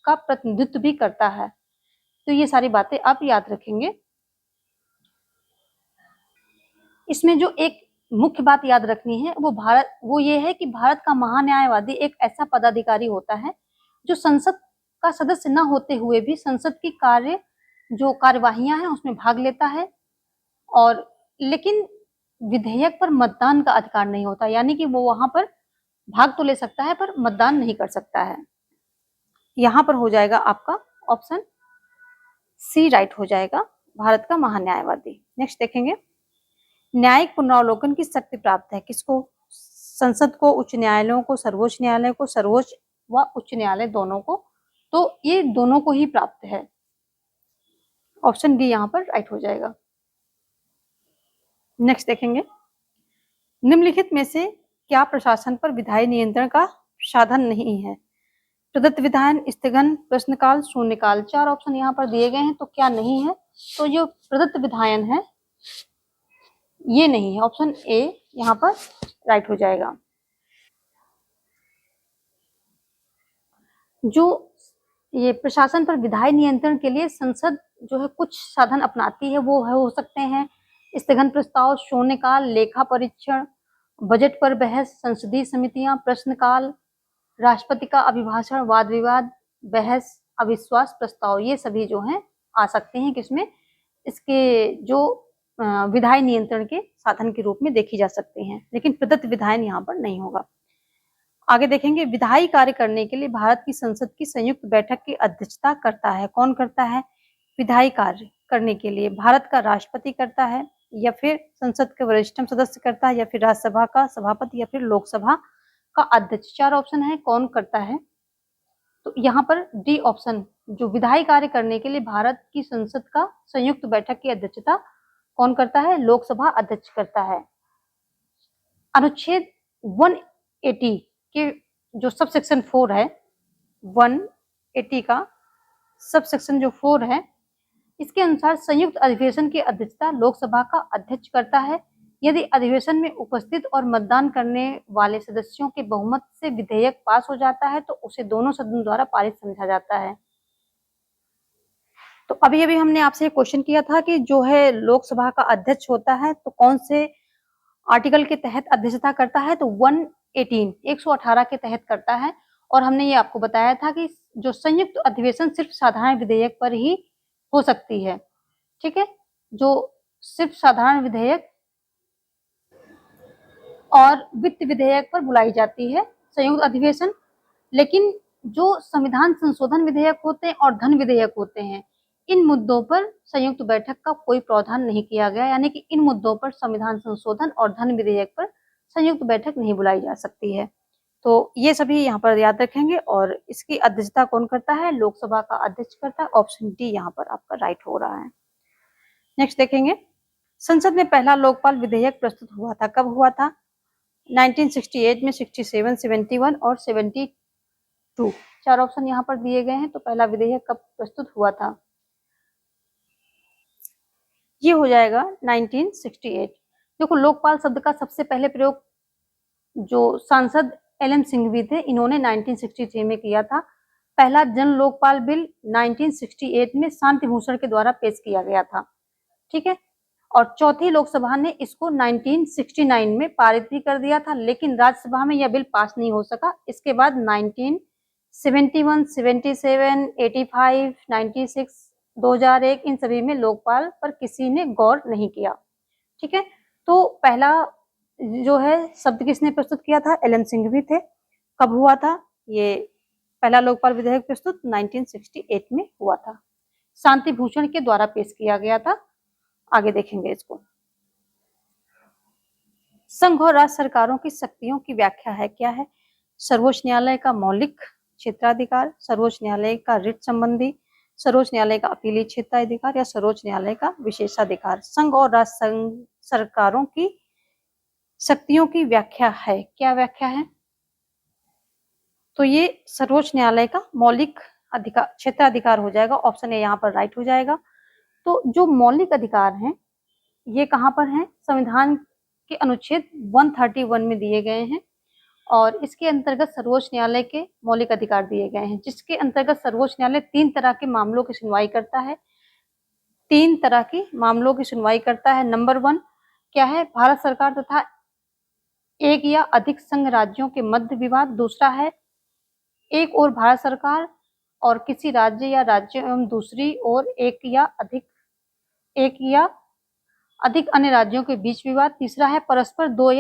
का प्रतिनिधित्व भी करता है। तो ये सारी बातें आप याद रखेंगे। इसमें जो एक मुख्य बात याद रखनी है वो ये है कि भारत का महान्यायवादी एक ऐसा पदाधिकारी होता है जो संसद का सदस्य न होते हुए भी संसद की कार्यवाहियां हैं उसमें भाग लेता है, और लेकिन विधेयक पर मतदान का अधिकार नहीं होता, यानी कि वो वहां पर भाग तो ले सकता है पर मतदान नहीं कर सकता है। यहाँ पर हो जाएगा आपका ऑप्शन सी राइट हो जाएगा, भारत का महान्यायवादी। नेक्स्ट देखेंगे, न्यायिक पुनरावलोकन की शक्ति प्राप्त है किसको? संसद को, उच्च न्यायालयों को, सर्वोच्च न्यायालय को, सर्वोच्च व उच्च न्यायालय दोनों को। तो ये दोनों को ही प्राप्त है। ऑप्शन डी यहाँ पर राइट हो जाएगा। नेक्स्ट देखेंगे, निम्नलिखित में से क्या प्रशासन पर विधायी नियंत्रण का साधन नहीं है? प्रदत्त विधान, स्थगन, प्रश्नकाल, शून्यकाल। 4 ऑप्शन यहाँ पर दिए गए हैं, तो क्या नहीं है? तो जो प्रदत्त विधायन है ये नहीं है, ऑप्शन ए यहाँ पर राइट हो जाएगा। जो ये प्रशासन पर विधायी नियंत्रण के लिए संसद जो है कुछ साधन अपनाती है, वो हो सकते हैं स्थगन प्रस्ताव, शून्यकाल, लेखा परीक्षण, बजट पर बहस, संसदीय समितियां, प्रश्नकाल, राष्ट्रपति का अभिभाषण, वाद विवाद, बहस, अविश्वास प्रस्ताव। ये सभी जो हैं आ सकते हैं किसमें? इसके जो विधायी नियंत्रण के साधन के रूप में देखी जा सकते हैं, लेकिन प्रदत्त विधायन यहाँ पर नहीं होगा। आगे देखेंगे, विधायी कार्य करने के लिए भारत की संसद की संयुक्त बैठक की अध्यक्षता करता है। कौन करता है? विधायी कार्य करने के लिए भारत का राष्ट्रपति करता है, या फिर संसद के वरिष्ठतम सदस्य करता है, या फिर राज्यसभा का सभापति, या फिर लोकसभा का अध्यक्ष। 4 ऑप्शन है कौन करता है। तो यहाँ पर डी ऑप्शन, जो विधायी कार्य करने के लिए भारत की संसद का संयुक्त बैठक की अध्यक्षता कौन करता है? लोकसभा अध्यक्ष करता है। अनुच्छेद 180 के जो सब सेक्शन 4 है, 180 का सब सेक्शन जो 4 है, इसके अनुसार संयुक्त अधिवेशन की अध्यक्षता लोकसभा का अध्यक्ष करता है। यदि अधिवेशन में उपस्थित और मतदान करने वाले सदस्यों के बहुमत से विधेयक पास हो जाता है तो उसे दोनों सदनों द्वारा पारित समझा जाता है। तो अभी अभी हमने आपसे क्वेश्चन किया था कि जो है लोकसभा का अध्यक्ष होता है तो कौन से आर्टिकल के तहत अध्यक्षता करता है? तो 118 के तहत करता है। और हमने ये आपको बताया था कि जो संयुक्त अधिवेशन सिर्फ साधारण विधेयक पर ही हो सकती है। ठीक है, जो सिर्फ साधारण विधेयक और वित्त विधेयक पर बुलाई जाती है संयुक्त अधिवेशन। लेकिन जो संविधान संशोधन विधेयक होते हैं और धन विधेयक होते हैं, इन मुद्दों पर संयुक्त बैठक का कोई प्रावधान नहीं किया गया, यानी कि इन मुद्दों पर संविधान संशोधन और धन विधेयक पर संयुक्त बैठक नहीं बुलाई जा सकती है। तो ये सभी यहाँ पर याद रखेंगे। और इसकी अध्यक्षता कौन करता है? लोकसभा का अध्यक्ष करता है। ऑप्शन डी यहाँ पर आपका राइट हो रहा है। नेक्स्ट देखेंगे, संसद में पहला लोकपाल विधेयक प्रस्तुत हुआ था, कब हुआ था? 1968 में, 67, 71 और 72। 4 ऑप्शन यहाँ पर दिए गए हैं। तो पहला विधेयक कब प्रस्तुत हुआ था? ये हो जाएगा 1968। देखो, लोकपाल शब्द का सबसे पहले प्रयोग जो सांसद LM सिंघवी थे, इन्होंने 1963 में किया था। पहला जन लोकपाल बिल 1968 में शांति भूषण के द्वारा पेश किया गया था। ठीक है, और चौथी लोकसभा ने इसको 1969 में पारित भी कर दिया था, लेकिन राज्यसभा में यह बिल पास नहीं हो सका। इसके बाद 1971, 77, 85, 96, 2001 इन सभी में लोकपाल पर किसी ने गौर नहीं किया। ठीक है, तो पहला जो है शब्द किसने प्रस्तुत किया था? LM सिंघवी थे। कब हुआ था ये पहला लोकपाल विधेयक प्रस्तुत? 1968 में हुआ था, शांति भूषण के द्वारा पेश किया गया था। आगे देखेंगे इसको। संघ और राज्य सरकारों की शक्तियों की व्याख्या है, क्या है? सर्वोच्च न्यायालय का मौलिक क्षेत्राधिकार, सर्वोच्च न्यायालय का रिट संबंधी, सर्वोच्च न्यायालय का अपीलीय क्षेत्राधिकार या सर्वोच्च न्यायालय का विशेषाधिकार। संघ और राज्य सरकारों की शक्तियों की व्याख्या है, क्या व्याख्या है? तो ये सर्वोच्च न्यायालय का मौलिक अधिकार क्षेत्राधिकार हो जाएगा। ऑप्शन ए यहाँ पर राइट हो जाएगा। तो जो मौलिक अधिकार हैं ये कहाँ पर हैं? संविधान के अनुच्छेद 131 में दिए गए हैं और इसके अंतर्गत सर्वोच्च न्यायालय के मौलिक अधिकार दिए गए हैं, जिसके अंतर्गत सर्वोच्च न्यायालय 3 तरह के मामलों की सुनवाई करता है। 3 तरह की मामलों की सुनवाई करता है। नंबर 1 क्या है? भारत सरकार तथा एक या अधिक संघ राज्यों के मध्य विवाद। दूसरा है एक और भारत सरकार और किसी राज्य या राज्य एवं दूसरी ओर एक या अधिक अन्य राज्यों के बीच विवाद। तीसरा है परस्पर दो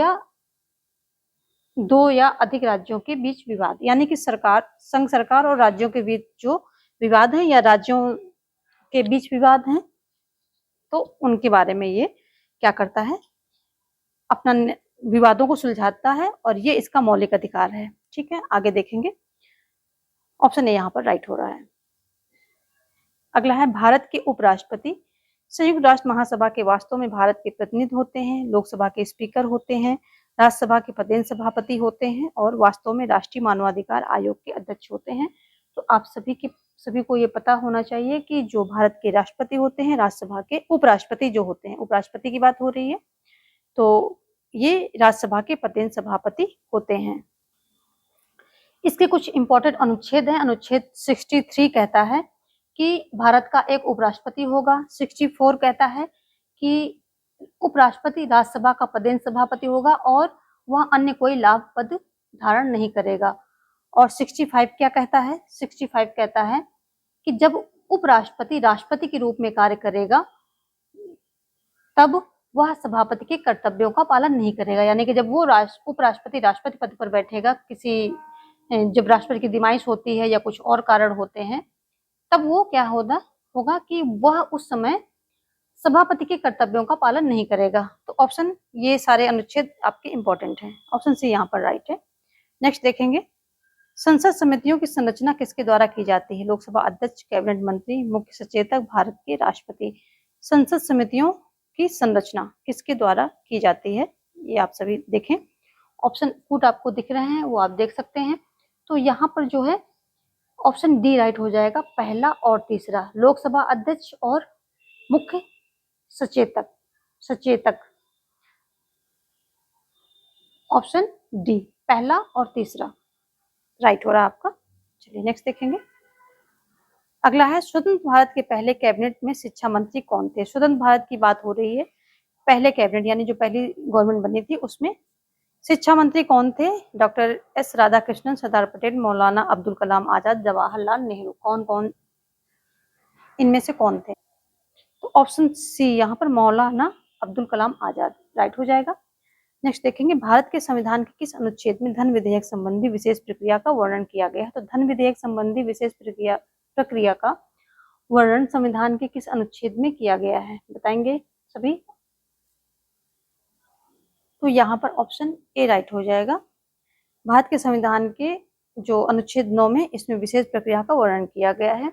या अधिक राज्यों के बीच विवाद, यानी कि संघ सरकार और राज्यों के बीच जो विवाद है या राज्यों के बीच विवाद है, तो उनके बारे में ये क्या करता है? अपना विवादों को सुलझाता है और ये इसका मौलिक अधिकार है। ठीक है, आगे देखेंगे। ऑप्शन ए यहाँ पर राइट हो रहा है। अगला है भारत के उपराष्ट्रपति संयुक्त राष्ट्र महासभा के वास्तव में भारत के प्रतिनिधि होते हैं, लोकसभा के स्पीकर होते हैं, राज्यसभा के पदेन सभापति होते हैं और वास्तव में राष्ट्रीय मानवाधिकार आयोग के अध्यक्ष होते हैं। तो आप सभी को ये पता होना चाहिए कि जो भारत के राष्ट्रपति होते हैं, राज्यसभा के उपराष्ट्रपति जो होते हैं, उपराष्ट्रपति की बात हो रही है, तो ये राज्यसभा के पदेन सभापति होते हैं। इसके कुछ इंपॉर्टेंट अनुच्छेद हैं। अनुच्छेद 63 कहता है कि भारत का एक उपराष्ट्रपति होगा। 64 कहता है कि उपराष्ट्रपति राज्यसभा का पदेन सभापति होगा और वह अन्य कोई लाभ पद धारण नहीं करेगा। और 65 क्या कहता है? 65 कहता है कि जब उपराष्ट्रपति राष्ट्रपति के रूप में कार्य करेगा तब वह सभापति के कर्तव्यों का पालन नहीं करेगा, यानी कि जब वो उपराष्ट्रपति राष्ट्रपति पद पर बैठेगा, जब राष्ट्रपति की दिमाइश होती है या कुछ और कारण होते हैं, तब वो क्या होगा कि वह उस समय सभापति के कर्तव्यों का पालन नहीं करेगा। तो ऑप्शन, ये सारे अनुच्छेद आपके इंपॉर्टेंट हैं। ऑप्शन सी यहाँ पर राइट है। नेक्स्ट देखेंगे, संसद समितियों की संरचना किसके द्वारा की जाती है? लोकसभा अध्यक्ष, कैबिनेट मंत्री, मुख्य सचेतक, भारत के राष्ट्रपति। संसद समितियों की संरचना किसके द्वारा की जाती है? ये आप सभी देखें। ऑप्शन पुट आपको दिख रहे हैं, वो आप देख सकते हैं। तो यहाँ पर जो है ऑप्शन डी राइट हो जाएगा, पहला और तीसरा, लोकसभा अध्यक्ष और मुख्य सचेतक। ऑप्शन डी, पहला और तीसरा राइट हो रहा है आपका। चलिए नेक्स्ट देखेंगे। अगला है, स्वतंत्र भारत के पहले कैबिनेट में शिक्षा मंत्री कौन थे? स्वतंत्र भारत की बात हो रही है, पहले कैबिनेट यानी जो पहली गवर्नमेंट बनी थी उसमें शिक्षा मंत्री कौन थे? डॉक्टर एस राधाकृष्णन, सरदार पटेल, मौलाना अब्दुल कलाम आजाद, जवाहरलाल नेहरू। कौन इनमें से कौन थे? तो ऑप्शन सी यहाँ पर मौलाना अब्दुल कलाम आजाद राइट हो जाएगा। नेक्स्ट देखेंगे, भारत के संविधान के किस अनुच्छेद में धन विधेयक संबंधी विशेष प्रक्रिया का वर्णन किया गया है? तो धन विधेयक संबंधी विशेष प्रक्रिया का वर्णन संविधान के किस अनुच्छेद में किया गया है? बताएंगे सभी। तो यहाँ पर ऑप्शन ए राइट हो जाएगा। भारत के संविधान के जो अनुच्छेद 9 में इसमें विशेष प्रक्रिया का वर्णन किया गया है।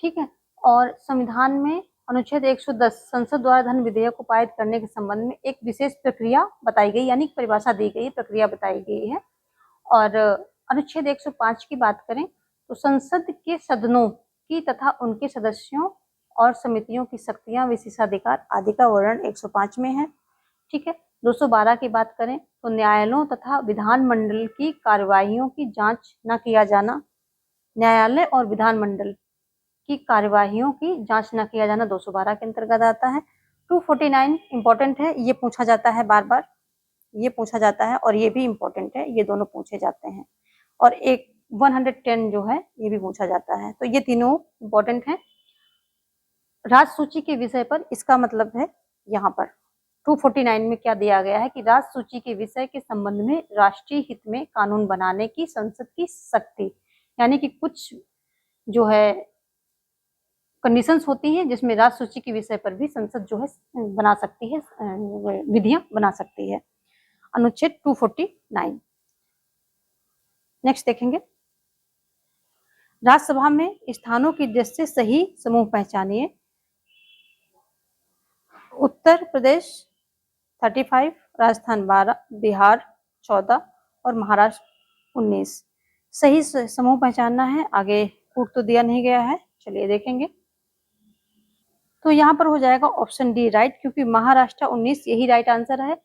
ठीक है, और संविधान में अनुच्छेद 110 संसद द्वारा धन विधेयक को पारित करने के संबंध में एक विशेष प्रक्रिया बताई गई, यानी परिभाषा दी गई, प्रक्रिया बताई गई है। और अनुच्छेद 105 की बात करें तो संसद के सदनों की तथा उनके सदस्यों और समितियों की शक्तियां, विशेषाधिकार आदि का वर्णन 105 में है। ठीक है, 212 की बात करें तो न्यायालयों तथा विधानमंडल की कार्यवाहियों की जांच न किया जाना, न्यायालय और विधानमंडल की कार्यवाहियों की जांच न किया जाना 212 के अंतर्गत आता है। 249 इंपॉर्टेंट है, ये पूछा जाता है बार बार, ये पूछा जाता है और ये भी इंपॉर्टेंट है, ये दोनों पूछे जाते हैं। और एक 110 जो है ये भी पूछा जाता है। तो ये तीनों इंपॉर्टेंट हैं। राज्य सूची के विषय पर इसका मतलब है यहाँ पर 249 में क्या दिया गया है कि राज्य सूची के विषय के संबंध में राष्ट्रीय हित में कानून बनाने की संसद की शक्ति, यानी कि कुछ जो है कंडीशंस होती हैं जिसमें राज्य सूची के विषय पर भी संसद जो है बना सकती है, विधियां बना सकती है। अनुच्छेद 249। नेक्स्ट देखेंगे, राज्यसभा में स्थानों की दृष्टि से सही समूह पहचानिए। उत्तर प्रदेश 35, राजस्थान 12, बिहार 14 और महाराष्ट्र 19। सही समूह पहचानना है, आगे कूट तो दिया नहीं गया है, चलिए देखेंगे। तो यहाँ पर हो जाएगा ऑप्शन डी राइट, क्योंकि महाराष्ट्र 19 यही राइट आंसर है।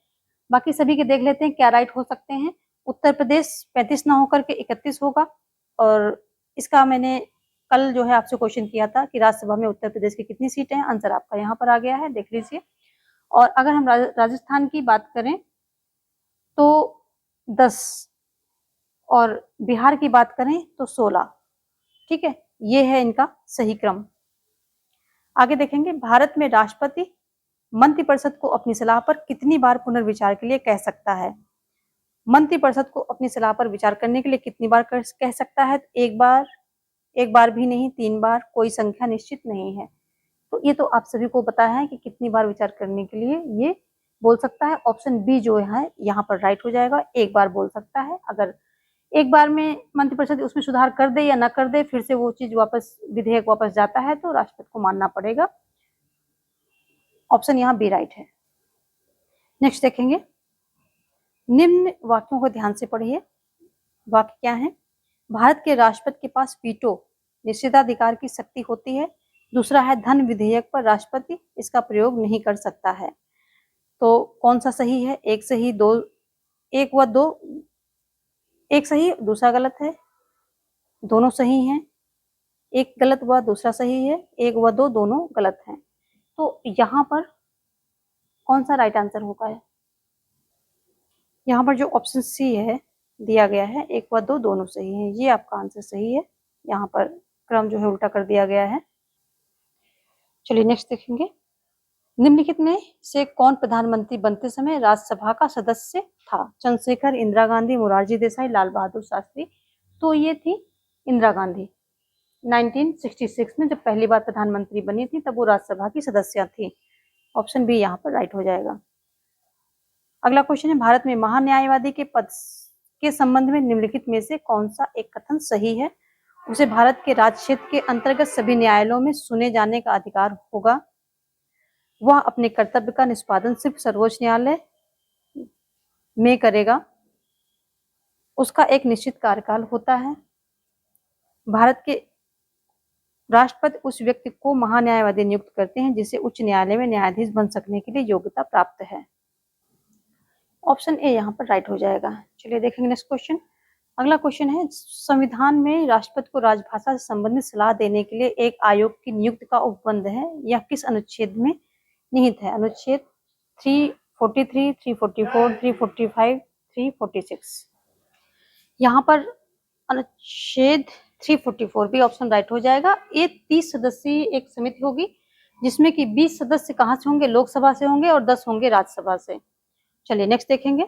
बाकी सभी के देख लेते हैं क्या राइट हो सकते हैं। उत्तर प्रदेश 35 ना होकर के 31 होगा, और इसका मैंने कल जो है आपसे क्वेश्चन किया था कि राज्यसभा में उत्तर प्रदेश की कितनी सीटें हैं, आंसर आपका यहाँ पर आ गया है, देख लीजिए। और अगर हम राजस्थान की बात करें तो 10, और बिहार की बात करें तो 16। ठीक है, ये है इनका सही क्रम। आगे देखेंगे, भारत में राष्ट्रपति मंत्रिपरिषद को अपनी सलाह पर कितनी बार पुनर्विचार के लिए कह सकता है। मंत्रिपरिषद को अपनी सलाह पर विचार करने के लिए कितनी बार कह सकता है। एक बार भी नहीं, 3 बार, कोई संख्या निश्चित नहीं है। तो ये तो आप सभी को पता है कि कितनी बार विचार करने के लिए ये बोल सकता है। ऑप्शन बी जो है यहाँ पर राइट हो जाएगा, एक बार बोल सकता है। अगर एक बार में मंत्रिपरिषद उसमें सुधार कर दे या ना कर दे, फिर से वो चीज वापस, विधेयक वापस जाता है तो राष्ट्रपति को मानना पड़ेगा। ऑप्शन यहाँ बी राइट है। नेक्स्ट देखेंगे, निम्न वाक्यों को ध्यान से पढ़िए। वाक्य क्या है, भारत के राष्ट्रपति के पास वीटो निषेधाधिकार की शक्ति होती है। दूसरा है, धन विधेयक पर राष्ट्रपति इसका प्रयोग नहीं कर सकता है। तो कौन सा सही है, एक सही, दो, एक व दो, एक सही दूसरा गलत है, दोनों सही हैं, एक गलत व दूसरा सही है, एक व दो दोनों गलत हैं। तो यहाँ पर कौन सा राइट आंसर होगा। यहाँ पर जो ऑप्शन सी है दिया गया है, एक व दो दोनों सही हैं, ये आपका आंसर सही है। यहाँ पर क्रम जो है उल्टा कर दिया गया है। चलिए नेक्स्ट देखेंगे, निम्नलिखित में से कौन प्रधानमंत्री बनते समय राज्यसभा का सदस्य था। चंद्रशेखर, इंदिरा गांधी, मोरारजी देसाई, लाल बहादुर शास्त्री। तो ये थी इंदिरा गांधी। 1966 में जब पहली बार प्रधानमंत्री बनी थी तब वो राज्यसभा की सदस्य थी। ऑप्शन बी यहाँ पर राइट हो जाएगा। अगला क्वेश्चन है, भारत में महान्यायवादी के पद के संबंध में निम्नलिखित में से कौन सा एक कथन सही है। उसे भारत के राज्य क्षेत्र के अंतर्गत सभी न्यायालयों में सुने जाने का अधिकार होगा। वह अपने कर्तव्य का निष्पादन सिर्फ सर्वोच्च न्यायालय में करेगा। उसका एक निश्चित कार्यकाल होता है। भारत के राष्ट्रपति उस व्यक्ति को महान्यायवादी नियुक्त करते हैं जिसे उच्च न्यायालय में न्यायाधीश बन सकने के लिए योग्यता प्राप्त है। ऑप्शन ए यहाँ पर राइट हो जाएगा। चलिए देखेंगे नेक्स्ट क्वेश्चन। अगला क्वेश्चन है, संविधान में राष्ट्रपति को राजभाषा से संबंधित सलाह देने के लिए एक आयोग की नियुक्ति का उपबंध है। यह किस अनुच्छेद में निहित है। अनुच्छेद 343, 344, 345, 346। यहाँ पर अनुच्छेद 344 भी ऑप्शन राइट हो जाएगा। ये 30 सदस्यीय एक समिति होगी जिसमें कि 20 सदस्य कहाँ से होंगे, लोकसभा से होंगे, और 10 होंगे राज्यसभा से। चलिए नेक्स्ट देखेंगे।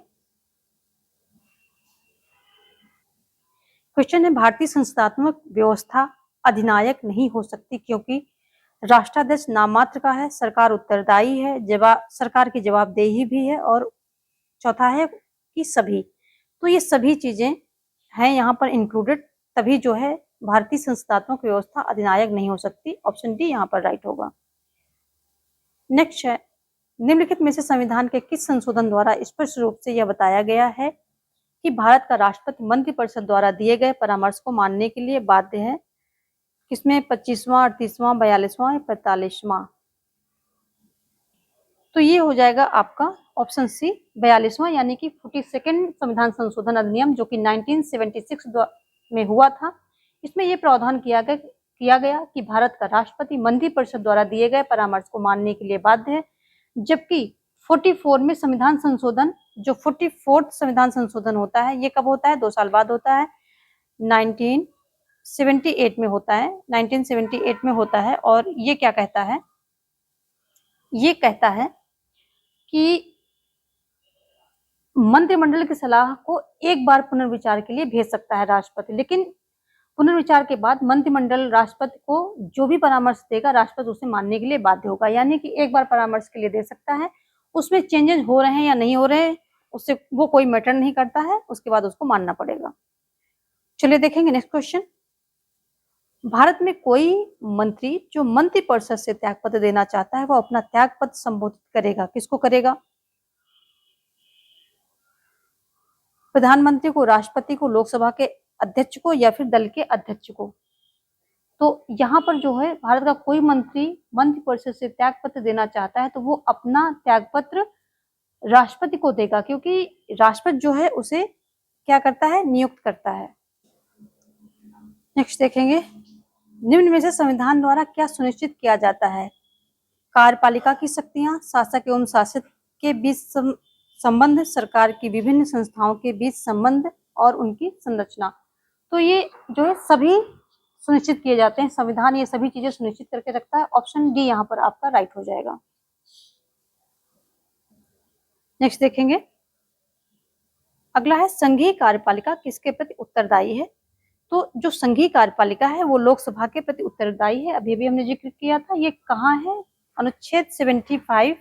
क्वेश्चन है, भारतीय संस्थात्मक व्यवस्था अधिनायक नहीं हो सकती क्योंकि राष्ट्राध्यक्ष नाम मात्र का है, सरकार उत्तरदायी है, सरकार की जवाबदेही भी है, और चौथा है कि सभी। तो ये सभी चीजें हैं यहाँ पर इंक्लूडेड, तभी जो है भारतीय संस्थात्मक व्यवस्था अधिनायक नहीं हो सकती। ऑप्शन डी यहाँ पर राइट होगा। नेक्स्ट है, निम्नलिखित में से संविधान के किस संशोधन द्वारा स्पष्ट रूप से यह बताया गया है कि भारत का राष्ट्रपति मंत्रिपरिषद द्वारा दिए गए परामर्श को मानने के लिए बाध्य है। किसमें, 25वां, 38वां, 42वां या 45वां। तो ये हो जाएगा आपका ऑप्शन सी 42वां, यानी कि 42nd संविधान संशोधन अधिनियम जो कि 1976 में हुआ था। इसमें यह प्रावधान किया गया कि भारत का राष्ट्रपति मंत्रिपरिषद द्वारा दिए गए परामर्श को मानने के लिए बाध्य है। जबकि 44 में संविधान संशोधन, जो 44th संविधान संशोधन होता है, ये कब होता है, 2 साल बाद होता है, 1978 में होता है। 1978 में होता है, और ये क्या कहता है, ये कहता है कि मंत्रिमंडल की सलाह को एक बार पुनर्विचार के लिए भेज सकता है राष्ट्रपति, लेकिन पुनर्विचार के बाद मंत्रिमंडल राष्ट्रपति को जो भी परामर्श देगा राष्ट्रपति उसे मानने के लिए बाध्य होगा। यानी कि एक बार परामर्श के लिए दे सकता है, उसमें चेंजेस हो रहे हैं या नहीं हो रहे हैं उससे वो कोई मैटर नहीं करता है, उसके बाद उसको मानना पड़ेगा। चलिए देखेंगे नेक्स्ट क्वेश्चन। भारत में कोई मंत्री जो मंत्रिपरिषद से त्यागपत्र देना चाहता है, वो अपना त्यागपत्र संबोधित करेगा, किसको करेगा? प्रधानमंत्री को, राष्ट्रपति को, लोकसभा के अध्यक्ष को, या फिर दल के अध्यक्ष को? तो यहाँ पर जो है भारत का कोई मंत्री मंत्रिपरिषद से त्यागपत्र देना चाहता है तो वो अपना त्यागपत्र राष्ट्रपति को देगा, क्योंकि राष्ट्रपति जो है उसे क्या करता है, नियुक्त करता है। नेक्स्ट देखेंगे, निम्न में से संविधान द्वारा क्या सुनिश्चित किया जाता है? कार्यपालिका की शक्तियां, शासक एवं शासित के बीच संबंध, सरकार की विभिन्न संस्थाओं के बीच संबंध और उनकी संरचना। तो ये जो है सभी सुनिश्चित किए जाते हैं, संविधान ये सभी चीजें सुनिश्चित करके रखता है। ऑप्शन डी यहाँ पर आपका राइट हो जाएगा। नेक्स्ट देखेंगे, अगला है संघीय कार्यपालिका किसके प्रति उत्तरदायी है? तो जो संघीय कार्यपालिका है वो लोकसभा के प्रति उत्तरदायी है। अभी भी हमने जिक्र किया था, ये कहाँ है? अनुच्छेद 75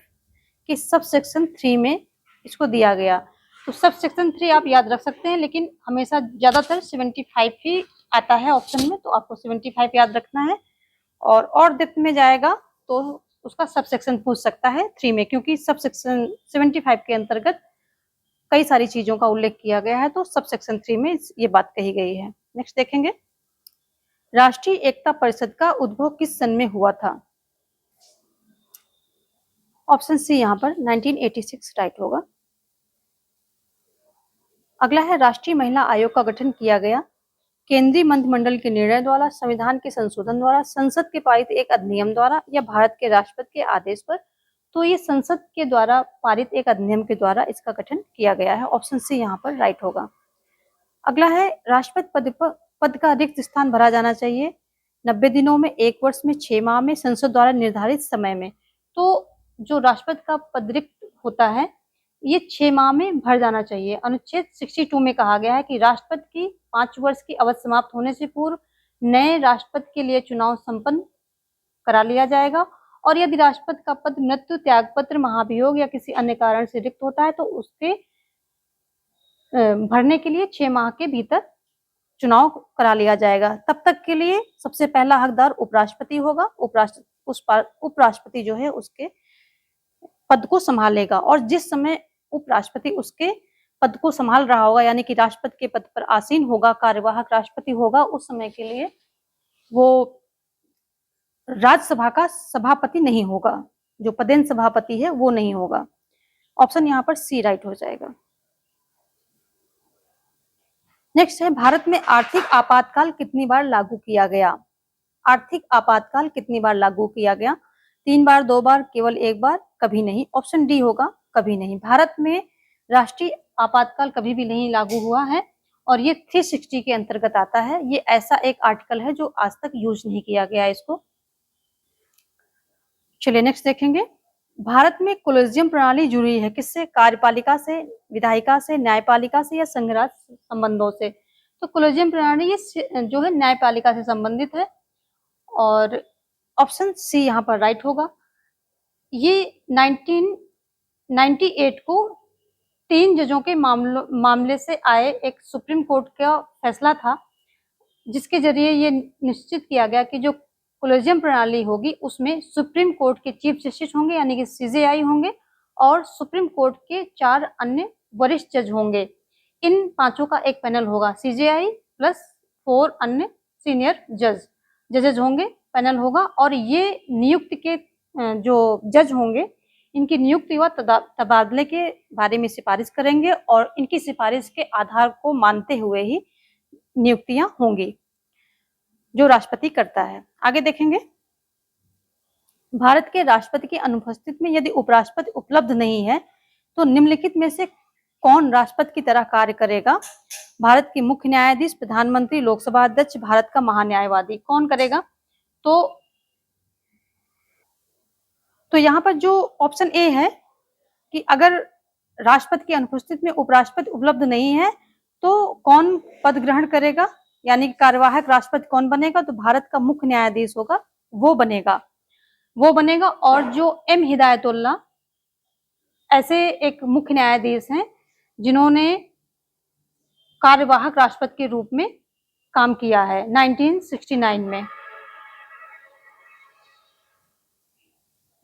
के सब सेक्शन 3 में इसको दिया गया। तो सब सेक्शन 3 आप याद रख सकते हैं, लेकिन हमेशा ज्यादातर 75 ही आता है ऑप्शन में, तो आपको 75 याद रखना है। और डेप्थ में जाएगा तो उसका सब सेक्शन पूछ सकता है 3 में, क्योंकि सब सेक्शन 75 के अंतर्गत कई सारी चीजों का उल्लेख किया गया है, तो सब सेक्शन 3 में ये बात कही गई है। नेक्स्ट देखेंगे, राष्ट्रीय एकता परिषद का उद्भव किस सन में हुआ था? ऑप्शन सी यहाँ पर 1986 राइट होगा। अगला है, राष्ट्रीय महिला आयोग का गठन किया गया केंद्रीय मंत्रिमंडल के निर्णय द्वारा, संविधान के संशोधन द्वारा, संसद के पारित एक अधिनियम द्वारा, या भारत के राष्ट्रपति के आदेश पर? तो ये संसद के द्वारा पारित एक अधिनियम के द्वारा इसका गठन किया गया है। ऑप्शन सी यहाँ पर राइट होगा। अगला है, राष्ट्रपति पद का रिक्त स्थान भरा जाना चाहिए 90 दिनों में, 1 वर्ष में, 6 माह में, संसद द्वारा निर्धारित समय में। तो जो राष्ट्रपति का पद रिक्त होता है ये 6 माह में भर जाना चाहिए। अनुच्छेद 62 में कहा गया है कि राष्ट्रपति की 5 वर्ष की अवधि समाप्त होने से पूर्व नए राष्ट्रपति के लिए चुनाव संपन्न करा लिया जाएगा, और यदि राष्ट्रपति का पद मृत्यु, त्यागपत्र, महाभियोग या किसी अन्य कारण से रिक्त होता है तो उसके भरने के लिए 6 माह के भीतर चुनाव करा लिया जाएगा। तब तक के लिए सबसे पहला हकदार उपराष्ट्रपति होगा। उपराष्ट्रपति जो है उसके पद को संभालेगा, और जिस समय उपराष्ट्रपति उसके पद को संभाल रहा होगा, यानी कि राष्ट्रपति के पद पर आसीन होगा, कार्यवाहक राष्ट्रपति होगा, उस समय के लिए वो राज्यसभा का सभापति नहीं होगा, जो पदेन सभापति है वो नहीं होगा। ऑप्शन यहाँ पर सी राइट हो जाएगा। नेक्स्ट है, भारत में आर्थिक आपातकाल कितनी बार लागू किया गया? आर्थिक आपातकाल कितनी बार लागू किया गया? 3 बार, 2 बार, केवल 1 बार, कभी नहीं? ऑप्शन डी होगा, कभी नहीं। भारत में राष्ट्रीय आपातकाल कभी भी नहीं लागू हुआ है, और ये 360 के अंतर्गत आता है। ये ऐसा एक आर्टिकल है जो आज तक यूज नहीं किया गया इसको। चलिए नेक्स्ट देखेंगे, भारत में कोलेजियम प्रणाली जुड़ी है किससे? कार्यपालिका से, विधायिका से, न्यायपालिका से, या संघराज संबंधों से? तो कोलेजियम प्रणाली ये जो है न्यायपालिका से संबंधित है, और ऑप्शन सी यहाँ पर राइट होगा। ये 1998 को 3 जजों के मामले से आए एक सुप्रीम कोर्ट का फैसला था, जिसके जरिए ये निश्चित किया गया कि जो कोलेजियम प्रणाली होगी उसमें सुप्रीम कोर्ट के चीफ जस्टिस होंगे, यानी कि सीजेआई होंगे, और सुप्रीम कोर्ट के 4 अन्य वरिष्ठ जज होंगे। इन 5 का एक पैनल होगा, सीजेआई प्लस 4 अन्य सीनियर जजेज होंगे, पैनल होगा, और ये नियुक्ति के जो जज होंगे इनकी नियुक्ति व तबादले के बारे में सिफारिश करेंगे, और इनकी सिफारिश के आधार को मानते हुए ही नियुक्तियां होंगी जो राष्ट्रपति करता है। आगे देखेंगे, भारत के राष्ट्रपति की अनुपस्थिति में यदि उपराष्ट्रपति उपलब्ध नहीं है तो निम्नलिखित में से कौन राष्ट्रपति की तरह कार्य करेगा? भारत के मुख्य न्यायाधीश, प्रधानमंत्री, लोकसभा अध्यक्ष, भारत का महान्यायवादी, कौन करेगा? तो यहाँ पर जो ऑप्शन ए है कि अगर राष्ट्रपति की अनुपस्थिति में उपराष्ट्रपति उपलब्ध नहीं है तो कौन पद ग्रहण करेगा, यानी कि कार्यवाहक राष्ट्रपति कौन बनेगा? तो भारत का मुख्य न्यायाधीश होगा, वो बनेगा। और जो एम हिदायतुल्लाह ऐसे एक मुख्य न्यायाधीश हैं जिन्होंने कार्यवाहक राष्ट्रपति के रूप में काम किया है 1969 में।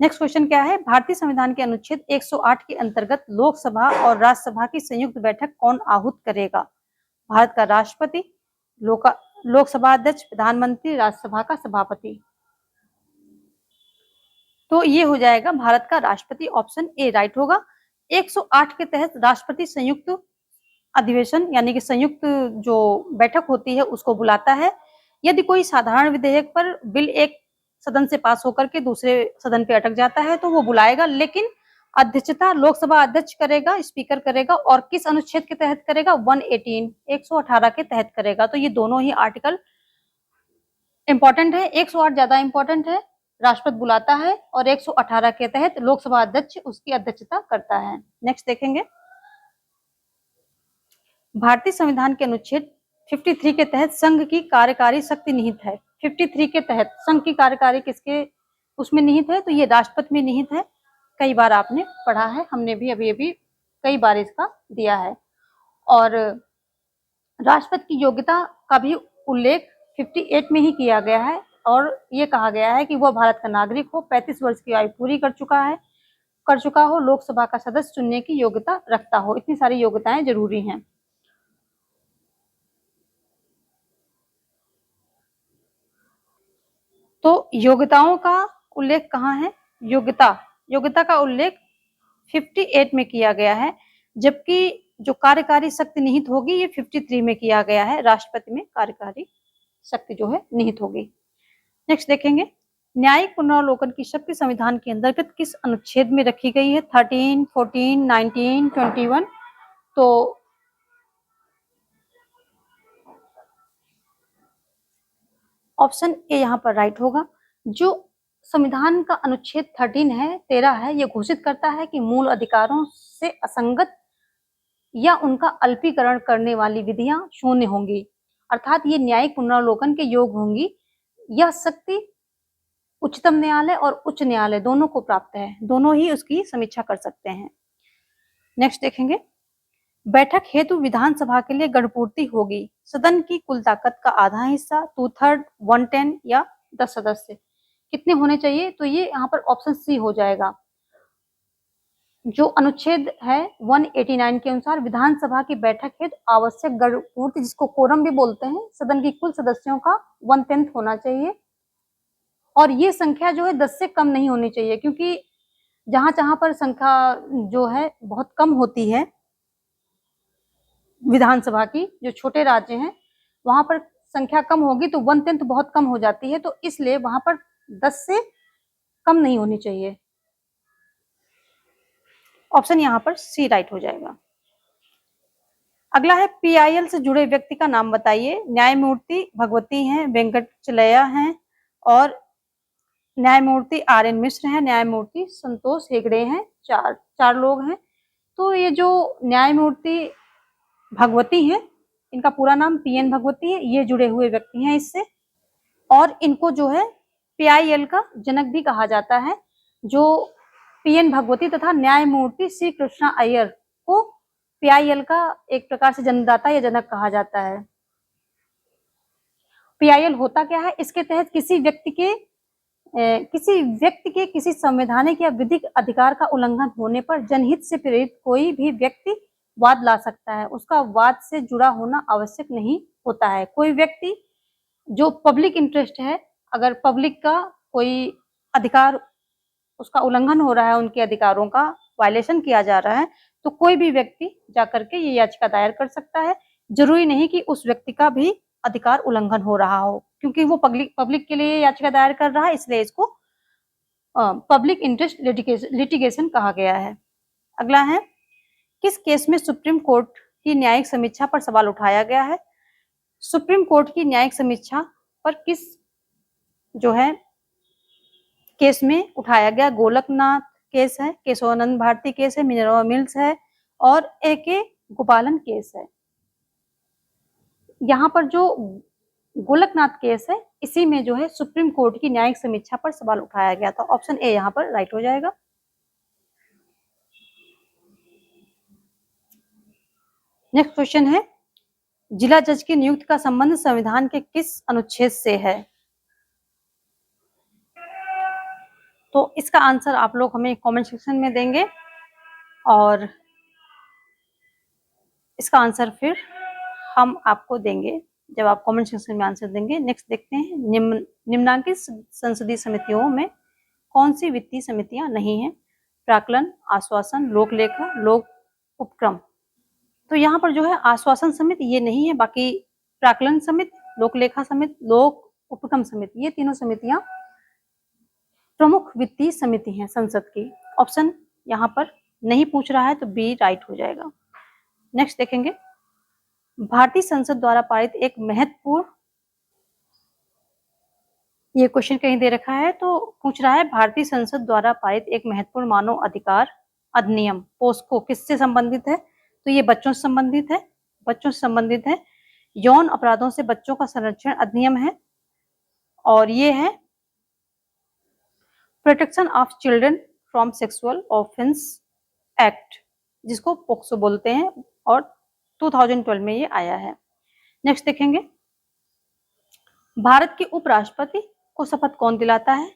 नेक्स्ट क्वेश्चन क्या है, भारतीय संविधान के अनुच्छेद 108 के अंतर्गत लोकसभा और राज्यसभा की संयुक्त बैठक कौन आहूत करेगा? भारत का राष्ट्रपति, लोकसभा अध्यक्ष, प्रधानमंत्री, राज्यसभा का सभापति। तो ये हो जाएगा भारत का राष्ट्रपति, ऑप्शन ए राइट होगा। 108 के तहत राष्ट्रपति संयुक्त अधिवेशन यानी कि संयुक्त जो बैठक होती है उसको बुलाता है। यदि कोई साधारण विधेयक पर बिल एक सदन से पास होकर के दूसरे सदन पे अटक जाता है तो वो बुलाएगा, लेकिन अध्यक्षता लोकसभा अध्यक्ष करेगा, स्पीकर करेगा। और किस अनुच्छेद के तहत करेगा? 118 के तहत करेगा। तो ये दोनों ही आर्टिकल इंपॉर्टेंट है। 108 ज्यादा इंपॉर्टेंट है, राष्ट्रपति बुलाता है, और 118 के तहत लोकसभा अध्यक्ष उसकी अध्यक्षता करता है। नेक्स्ट देखेंगे, भारतीय संविधान के अनुच्छेद 53 के तहत संघ की कार्यकारी शक्ति निहित है। 53 के तहत संघ की कार्यकारी किसके उसमें निहित है? तो ये राष्ट्रपति में निहित है। कई बार आपने पढ़ा है, हमने भी अभी कई बार इसका दिया है। और राष्ट्रपति की योग्यता का भी उल्लेख 58 में ही किया गया है, और ये कहा गया है कि वह भारत का नागरिक हो, 35 वर्ष की आयु पूरी कर चुका हो, लोकसभा का सदस्य चुनने की योग्यता रखता हो। इतनी सारी योग्यताएं जरूरी हैं। तो योग्यताओं का उल्लेख कहाँ है? योग्यता का उल्लेख 58 में किया गया है, जबकि जो कार्यकारी शक्ति निहित होगी ये 53 में किया गया है। राष्ट्रपति में कार्यकारी शक्ति जो है निहित होगी। नेक्स्ट देखेंगे, न्यायिक पुनरावलोकन की शक्ति संविधान के अंतर्गत किस अनुच्छेद में रखी गई है? 13, 14, 19, 21। तो ऑप्शन ए यहाँ पर राइट होगा। जो संविधान का अनुच्छेद 13 है, ये घोषित करता है कि मूल अधिकारों से असंगत या उनका अल्पीकरण करने वाली विधियां शून्य होंगी, अर्थात ये न्यायिक पुनरावलोकन के योग होंगी। यह शक्ति उच्चतम न्यायालय और उच्च न्यायालय दोनों को प्राप्त है, दोनों ही उसकी समीक्षा कर सकते हैं। नेक्स्ट देखेंगे, बैठक हेतु विधानसभा के लिए गणपूर्ति होगी। सदन की कुल ताकत का आधा हिस्सा, 2/3, 1/10 या 10 सदस्य कितने होने चाहिए? तो ये यहाँ पर ऑप्शन सी हो जाएगा। जो अनुच्छेद है 189 के अनुसार विधानसभा की बैठक हेतु आवश्यक गणपूर्ति, जिसको कोरम भी बोलते हैं, सदन की कुल सदस्यों का 1/10 होना चाहिए। और ये संख्या जो है 10 से कम नहीं होनी चाहिए, क्योंकि जहां पर संख्या जो है बहुत कम होती है विधानसभा की, जो छोटे राज्य हैं वहां पर संख्या कम होगी तो 1/10 बहुत कम हो जाती है, तो इसलिए वहां पर 10 से कम नहीं होनी चाहिए। ऑप्शन यहाँ पर सी राइट हो जाएगा। अगला है, पीआईएल से जुड़े व्यक्ति का नाम बताइए। न्यायमूर्ति भगवती हैं, वेंकटचलैया हैं, और न्यायमूर्ति आर.एन. मिश्र हैं, न्यायमूर्ति संतोष हेगड़े हैं। चार लोग हैं। तो ये जो न्यायमूर्ति भगवती हैं, इनका पूरा नाम पीएन भगवती है, ये जुड़े हुए व्यक्ति हैं इससे, और इनको जो है पीआईएल का जनक भी कहा जाता है। जो पीएन भगवती तथा न्यायमूर्ति श्री कृष्णा अय्यर को पीआईएल का एक प्रकार से जन्मदाता या जनक कहा जाता है। पीआईएल होता क्या है? इसके तहत किसी व्यक्ति के किसी संवैधानिक या विधिक अधिकार का उल्लंघन होने पर जनहित से प्रेरित कोई भी व्यक्ति वाद ला सकता है। उसका वाद से जुड़ा होना आवश्यक नहीं होता है। कोई व्यक्ति जो पब्लिक इंटरेस्ट है, अगर पब्लिक का कोई अधिकार उसका उल्लंघन हो रहा है, उनके अधिकारों का वायलेशन किया जा रहा है, तो कोई भी व्यक्ति जाकर के ये याचिका दायर कर सकता है। जरूरी नहीं कि उस व्यक्ति का भी अधिकार उल्लंघन हो रहा हो, क्योंकि वो पब्लिक के लिए याचिका दायर कर रहा है, इसलिए इसको पब्लिक इंटरेस्ट लिटिगेशन कहा गया है। अगला है, किस केस में सुप्रीम कोर्ट की न्यायिक समीक्षा पर सवाल उठाया गया है? सुप्रीम कोर्ट की न्यायिक समीक्षा पर किस जो है केस में उठाया गया? गोलकनाथ केस है, केशवानंद भारती केस है, मिनर्वा मिल्स है, और ए.के. गोपालन केस है। यहाँ पर जो गोलकनाथ केस है, इसी में जो है सुप्रीम कोर्ट की न्यायिक समीक्षा पर सवाल उठाया गया था। ऑप्शन ए यहाँ पर राइट हो जाएगा। नेक्स्ट क्वेश्चन है, जिला जज की नियुक्ति का संबंध संविधान के किस अनुच्छेद से है? तो इसका आंसर आप लोग हमें कमेंट सेक्शन में देंगे और इसका आंसर फिर हम आपको देंगे जब आप कमेंट सेक्शन में आंसर देंगे। नेक्स्ट देखते हैं, निम्नांकित संसदीय समितियों में कौन सी वित्तीय समितियां नहीं हैं? प्राक्कलन, आश्वासन, लोक लेखा, लोक उपक्रम। तो यहाँ पर जो है आश्वासन समिति ये नहीं है, बाकी प्राक्कलन समिति, लोक लेखा समिति, लोक उपक्रम समिति, ये तीनों समितियां प्रमुख वित्तीय समिति हैं संसद की। ऑप्शन यहाँ पर नहीं पूछ रहा है तो बी राइट हो जाएगा। नेक्स्ट देखेंगे, भारतीय संसद द्वारा पारित एक महत्वपूर्ण, ये क्वेश्चन कहीं दे रखा है तो पूछ रहा है भारतीय संसद द्वारा पारित एक महत्वपूर्ण मानव अधिकार अधिनियम पोस्को किससे संबंधित है? तो ये बच्चों से संबंधित है, बच्चों से संबंधित है। यौन अपराधों से बच्चों का संरक्षण अधिनियम है और ये है protection of children from sexual offence act, जिसको पोक्सो बोलते हैं और 2012 में ये आया है। नेक्स्ट देखेंगे, भारत के उपराष्ट्रपति को शपथ कौन दिलाता है?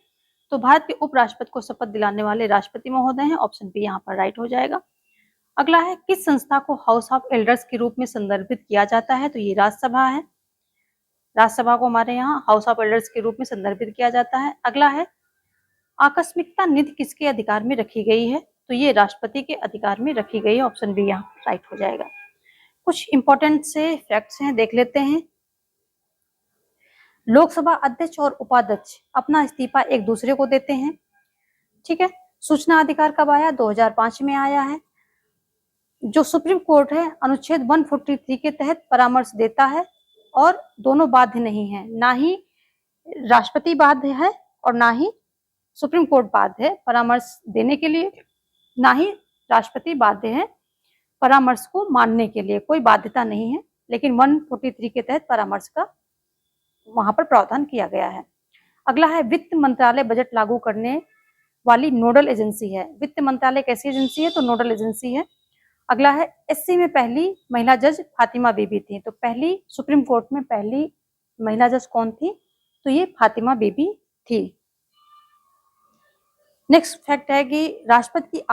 तो भारत के उपराष्ट्रपति को शपथ दिलाने वाले राष्ट्रपति महोदय हैं। ऑप्शन बी यहाँ पर राइट हो जाएगा। अगला है, किस संस्था को हाउस ऑफ एल्डर्स के रूप में संदर्भित किया जाता है? तो ये राज्यसभा है, राज्यसभा को हमारे यहाँ हाउस ऑफ एल्डर्स के रूप में संदर्भित किया जाता है। अगला है, आकस्मिकता निधि किसके अधिकार में रखी गई है? तो ये राष्ट्रपति के अधिकार में रखी गई है। ऑप्शन बी यहाँ राइट हो जाएगा। कुछ इंपॉर्टेंट से फैक्ट्स हैं, देख लेते हैं। लोकसभा अध्यक्ष और उपाध्यक्ष अपना इस्तीफा एक दूसरे को देते हैं, ठीक है। सूचना अधिकार कब आया? 2005 में आया है। जो सुप्रीम कोर्ट है अनुच्छेद 143 के तहत परामर्श देता है और दोनों बाध्य नहीं है, ना ही राष्ट्रपति बाध्य है और ना ही सुप्रीम कोर्ट बाध्य है परामर्श देने के लिए, ना ही राष्ट्रपति बाध्य है परामर्श को मानने के लिए, कोई बाध्यता नहीं है। लेकिन 143 के तहत परामर्श का वहां पर प्रावधान किया गया है। अगला है, वित्त मंत्रालय बजट लागू करने वाली नोडल एजेंसी है। वित्त मंत्रालय कैसी एजेंसी है? तो नोडल एजेंसी है। अगला है, एससी में पहली महिला जज फातिमा बीबी थी। तो पहली सुप्रीम कोर्ट में पहली महिला जज कौन थी? तो ये फातिमा बीबी थी। नेक्स्ट फैक्ट है कि राष्ट्रपति की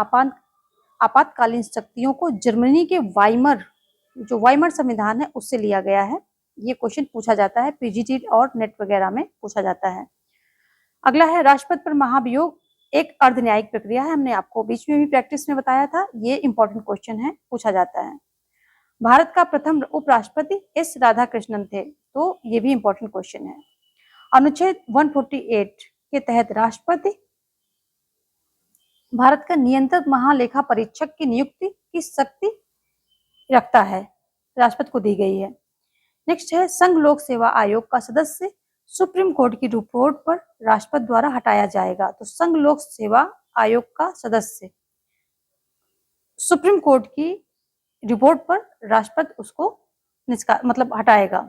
आपातकालीन शक्तियों को जर्मनी के वाइमर, जो वाइमर संविधान है उससे लिया गया है। ये क्वेश्चन पूछा जाता है, पीजीटी और नेट वगैरह में पूछा जाता है। अगला है, राष्ट्रपति पर महाभियोग एक अर्ध न्यायिक प्रक्रिया है। हमने आपको बीच में भी प्रैक्टिस में बताया था, ये इंपॉर्टेंट क्वेश्चन है, पूछा जाता है। भारत का प्रथम उपराष्ट्रपति एस राधाकृष्णन थे। तो ये भी इंपॉर्टेंट क्वेश्चन है। अनुच्छेद 148 के तहत राष्ट्रपति भारत का नियंत्रक महालेखा परीक्षक की नियुक्ति की शक्ति रखता है, राष्ट्रपति को दी गई है। नेक्स्ट है, संघ लोक सेवा आयोग का सदस्य सुप्रीम कोर्ट की रिपोर्ट पर राष्ट्रपति द्वारा हटाया जाएगा। तो संघ लोक सेवा आयोग का सदस्य सुप्रीम कोर्ट की रिपोर्ट पर राष्ट्रपति उसको मतलब हटाएगा।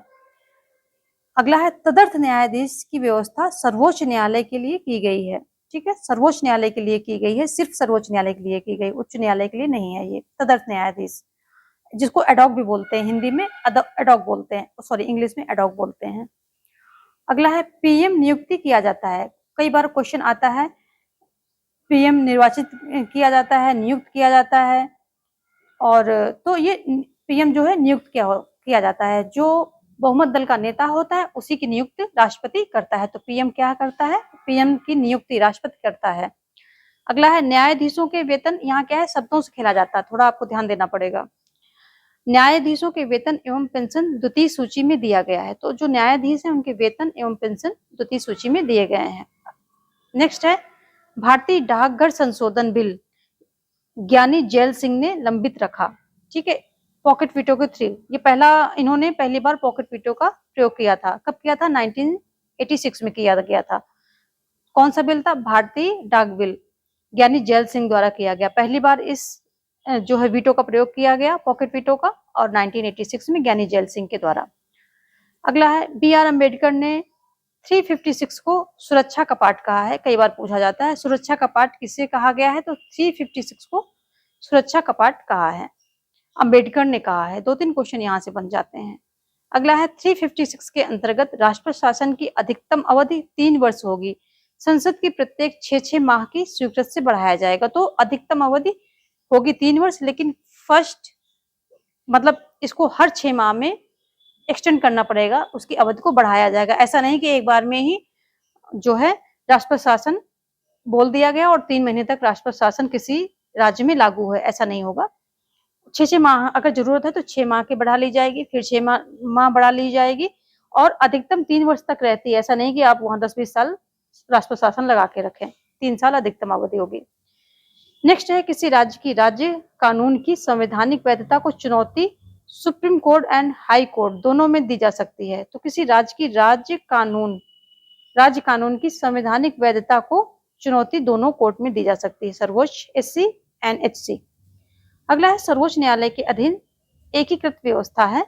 अगला है, तदर्थ न्यायाधीश की व्यवस्था सर्वोच्च न्यायालय के लिए की गई है, ठीक है, सर्वोच्च न्यायालय के लिए की गई है, सिर्फ सर्वोच्च न्यायालय के लिए की गई, उच्च न्यायालय के लिए नहीं है। ये तदर्थ न्यायाधीश, जिसको एडॉक भी बोलते हैं, हिंदी में एडॉक बोलते हैं, सॉरी इंग्लिश में एडॉक बोलते हैं। अगला है, पीएम नियुक्ति किया जाता है। कई बार क्वेश्चन आता है, पीएम निर्वाचित किया जाता है, नियुक्त किया जाता है, और तो ये पीएम जो है नियुक्त किया जाता है। जो बहुमत दल का नेता होता है उसी की नियुक्ति राष्ट्रपति करता है। तो पीएम क्या करता है? पीएम की नियुक्ति राष्ट्रपति करता है। अगला है, न्यायाधीशों के वेतन, यहाँ क्या है, शब्दों से खेला जाता है, थोड़ा आपको ध्यान देना पड़ेगा। न्यायाधीशों के वेतन एवं पेंशन द्वितीय सूची में दिया गया है। तो जो न्यायाधीश हैं उनके वेतन एवं पेंशन द्वितीय सूची में दिए गए हैं। नेक्स्ट है, भारतीय डाकघर संशोधन बिल ज्ञानी जैल सिंह ने लंबित रखा, ठीक है, पॉकेट वीटो के थ्रू। ये इन्होंने पहली बार पॉकेट वीटो का प्रयोग किया था। कब किया था? 1986 में किया गया था। कौन सा बिल था? भारतीय डाक बिल, ज्ञानी जैल सिंह द्वारा किया गया। पहली बार इस जो है वीटो का प्रयोग किया गया, पॉकेट वीटो का, और 1986 में ज्ञानी जैल सिंह के द्वारा। अगला है, बी.आर. अम्बेडकर ने 356 को सुरक्षा कपाट कहा है। कई बार पूछा जाता है सुरक्षा कपाट किसे कहा गया है? तो 356 को सुरक्षा कपाट कहा है। अंबेडकर ने कहा है। 2-3 क्वेश्चन यहाँ से बन जाते हैं। अगला है 356 के अंतर्गत राष्ट्रपति शासन की अधिकतम अवधि 3 वर्ष होगी। संसद की प्रत्येक 6-6 माह की स्वीकृति से बढ़ाया जाएगा। तो अधिकतम अवधि होगी 3 वर्ष, लेकिन फर्स्ट मतलब इसको हर 6 माह में एक्सटेंड करना पड़ेगा, उसकी अवधि को बढ़ाया जाएगा। ऐसा नहीं कि एक बार में ही जो है राष्ट्रपति शासन बोल दिया गया और 3 महीने तक राष्ट्रपति शासन किसी राज्य में लागू है, ऐसा नहीं होगा। 6-6 माह अगर जरूरत है तो 6 माह की बढ़ा ली जाएगी, फिर 6 माह बढ़ा ली जाएगी और अधिकतम 3 वर्ष तक रहती है। ऐसा नहीं कि आप वहां 10-20 साल राष्ट्रपति शासन लगा के रखें। 3 साल अधिकतम अवधि होगी। नेक्स्ट है किसी राज्य की राज्य कानून की संवैधानिक वैधता को चुनौती supreme court and high court दोनों में दी जा सकती है। तो किसी राज्य की राज्य कानून की संवैधानिक वैधता को चुनौती दोनों कोर्ट में दी जा सकती है, सर्वोच्च एससी एंड एचसी। अगला है सर्वोच्च न्यायालय के अधीन एकीकृत व्यवस्था है।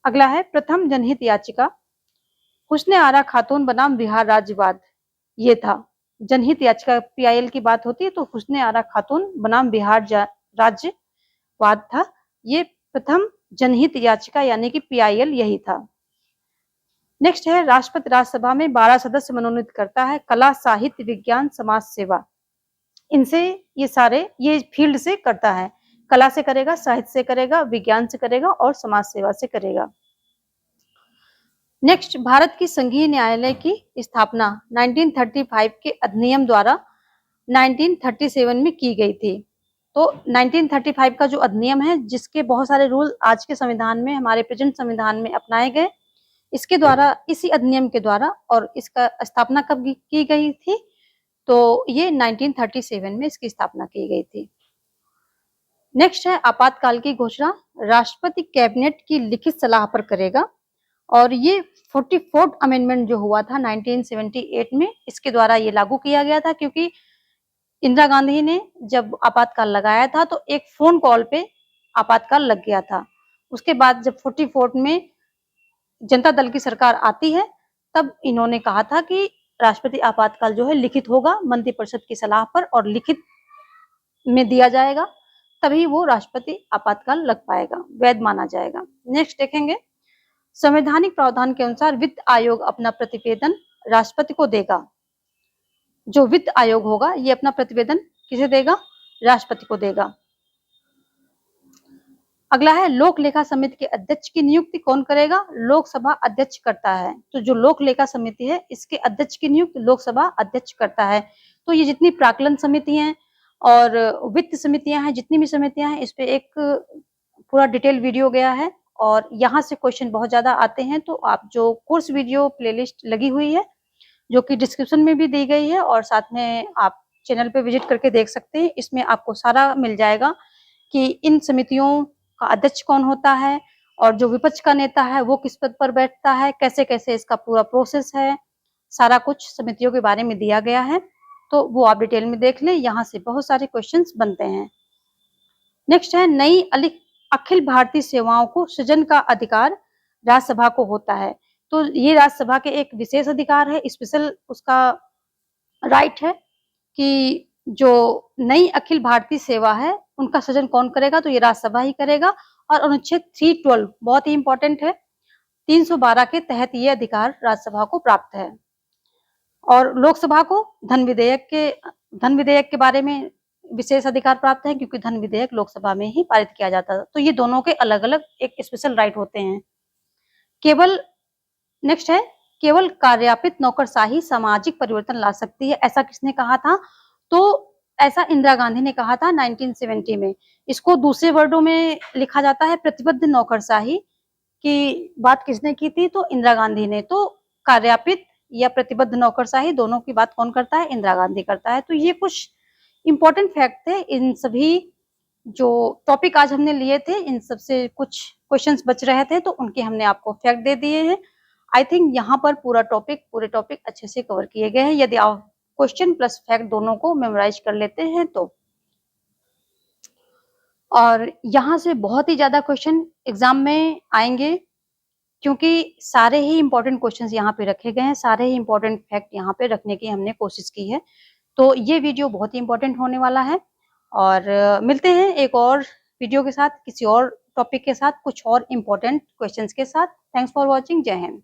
अगला है प्रथम जनहित याचिका हुस्ने आरा खातून बनाम बिहार राज्यवाद। ये था जनहित याचिका, पीआईएल की बात होती है तो हुस्ने आरा खातून बनाम बिहार राज्यवाद था। ये प्रथम जनहित याचिका यानी कि पीआईएल यही था। नेक्स्ट है राष्ट्रपति राज्यसभा में 12 सदस्य मनोनीत करता है। कला, साहित्य, विज्ञान, समाज सेवा, इनसे ये फील्ड से करता है। कला से करेगा, साहित्य से करेगा, विज्ञान से करेगा और समाज सेवा से करेगा। नेक्स्ट भारत की संघीय न्यायालय की स्थापना 1935 के अधिनियम द्वारा 1937 में की गई थी। तो 1935 का जो अधिनियम है, जिसके बहुत सारे रूल आज के संविधान में, हमारे प्रेजेंट संविधान में अपनाए गए, इसके द्वारा, इसी अधिनियम के द्वारा, और इसका स्थापना कब की गई थी? तो ये 1937 में इसकी स्थापना की गई थी। नेक्स्ट है आपातकाल की घोषणा राष्ट्रपति कैबिनेट की लिखित सलाह पर करेगा और ये 44th अमेंडमेंट जो हुआ था 1978 में, इसके द्वारा ये लागू किया गया था, क्योंकि इंदिरा गांधी ने जब आपातकाल लगाया था तो एक फोन कॉल पे आपातकाल लग गया था। उसके बाद जब 44 में जनता दल की सरकार आती है, तब इन्होंने कहा था कि राष्ट्रपति आपातकाल जो है लिखित होगा, मंत्रिपरिषद की सलाह पर, और लिखित में दिया जाएगा, तभी वो राष्ट्रपति आपातकाल लग पाएगा, वैध माना जाएगा। नेक्स्ट देखेंगे संवैधानिक प्रावधान के अनुसार वित्त आयोग अपना प्रतिवेदन राष्ट्रपति को देगा। जो वित्त आयोग होगा ये अपना प्रतिवेदन किसे देगा? राष्ट्रपति को देगा। अगला है लोक लेखा समिति के अध्यक्ष की नियुक्ति कौन करेगा? लोकसभा अध्यक्ष करता है। तो जो लोक लेखा समिति है इसके अध्यक्ष की नियुक्ति लोकसभा अध्यक्ष करता है। तो ये जितनी प्राक्कलन समिति हैं और वित्त समितियां हैं, जितनी भी समितियां हैं, इस पे एक पूरा डिटेल वीडियो गया है और यहाँ से क्वेश्चन बहुत ज्यादा आते हैं। तो आप जो कोर्स वीडियो प्लेलिस्ट लगी हुई है जो कि डिस्क्रिप्शन में भी दी गई है और साथ में आप चैनल पे विजिट करके देख सकते हैं, इसमें आपको सारा मिल जाएगा कि इन समितियों का अध्यक्ष कौन होता है और जो विपक्ष का नेता है वो किस पद पर बैठता है, कैसे कैसे इसका पूरा प्रोसेस है, सारा कुछ समितियों के बारे में दिया गया है। तो वो आप डिटेल में देख लें, यहाँ से बहुत सारे क्वेश्चंस बनते हैं। नेक्स्ट है नई अखिल भारतीय सेवाओं को सृजन का अधिकार राज्यसभा को होता है। तो ये राज्यसभा के एक विशेष अधिकार है, स्पेशल उसका राइट है कि जो नई अखिल भारतीय सेवा है उनका सृजन कौन करेगा? तो ये राज्यसभा ही करेगा। और अनुच्छेद 312 बहुत ही इंपॉर्टेंट है, 312 के तहत ये अधिकार राज्यसभा को प्राप्त है। और लोकसभा को धन विधेयक के बारे में विशेष अधिकार प्राप्त है, क्योंकि धन विधेयक लोकसभा में ही पारित किया जाता है। तो ये दोनों के अलग अलग एक स्पेशल राइट होते हैं। नेक्स्ट है केवल कार्यापित नौकरशाही सामाजिक परिवर्तन ला सकती है, ऐसा किसने कहा था? तो ऐसा इंदिरा गांधी ने कहा था 1970 में। इसको दूसरे वर्डों में लिखा जाता है प्रतिबद्ध नौकरशाही की बात किसने की थी? तो इंदिरा गांधी ने। तो कार्यापित या प्रतिबद्ध नौकरशाही दोनों की बात कौन करता है? इंदिरा गांधी करता है। तो ये कुछ इंपॉर्टेंट फैक्ट थे। इन सभी जो टॉपिक आज हमने लिए थे, इन सबसे कुछ क्वेश्चंस बच रहे थे तो उनके हमने आपको फैक्ट दे दिए हैं। आई थिंक यहाँ पर पूरे टॉपिक अच्छे से कवर किए गए हैं, यदि आप क्वेश्चन प्लस फैक्ट दोनों को मेमोराइज कर लेते हैं तो। और यहाँ से बहुत ही ज्यादा क्वेश्चन एग्जाम में आएंगे, क्योंकि सारे ही इंपॉर्टेंट क्वेश्चंस यहाँ पे रखे गए हैं, सारे ही इंपॉर्टेंट फैक्ट यहाँ पे रखने की हमने कोशिश की है। तो ये वीडियो बहुत ही इंपॉर्टेंट होने वाला है और मिलते हैं एक और वीडियो के साथ, किसी और टॉपिक के साथ, कुछ और इम्पोर्टेंट क्वेश्चंस के साथ। Thanks for watching. जय हिंद।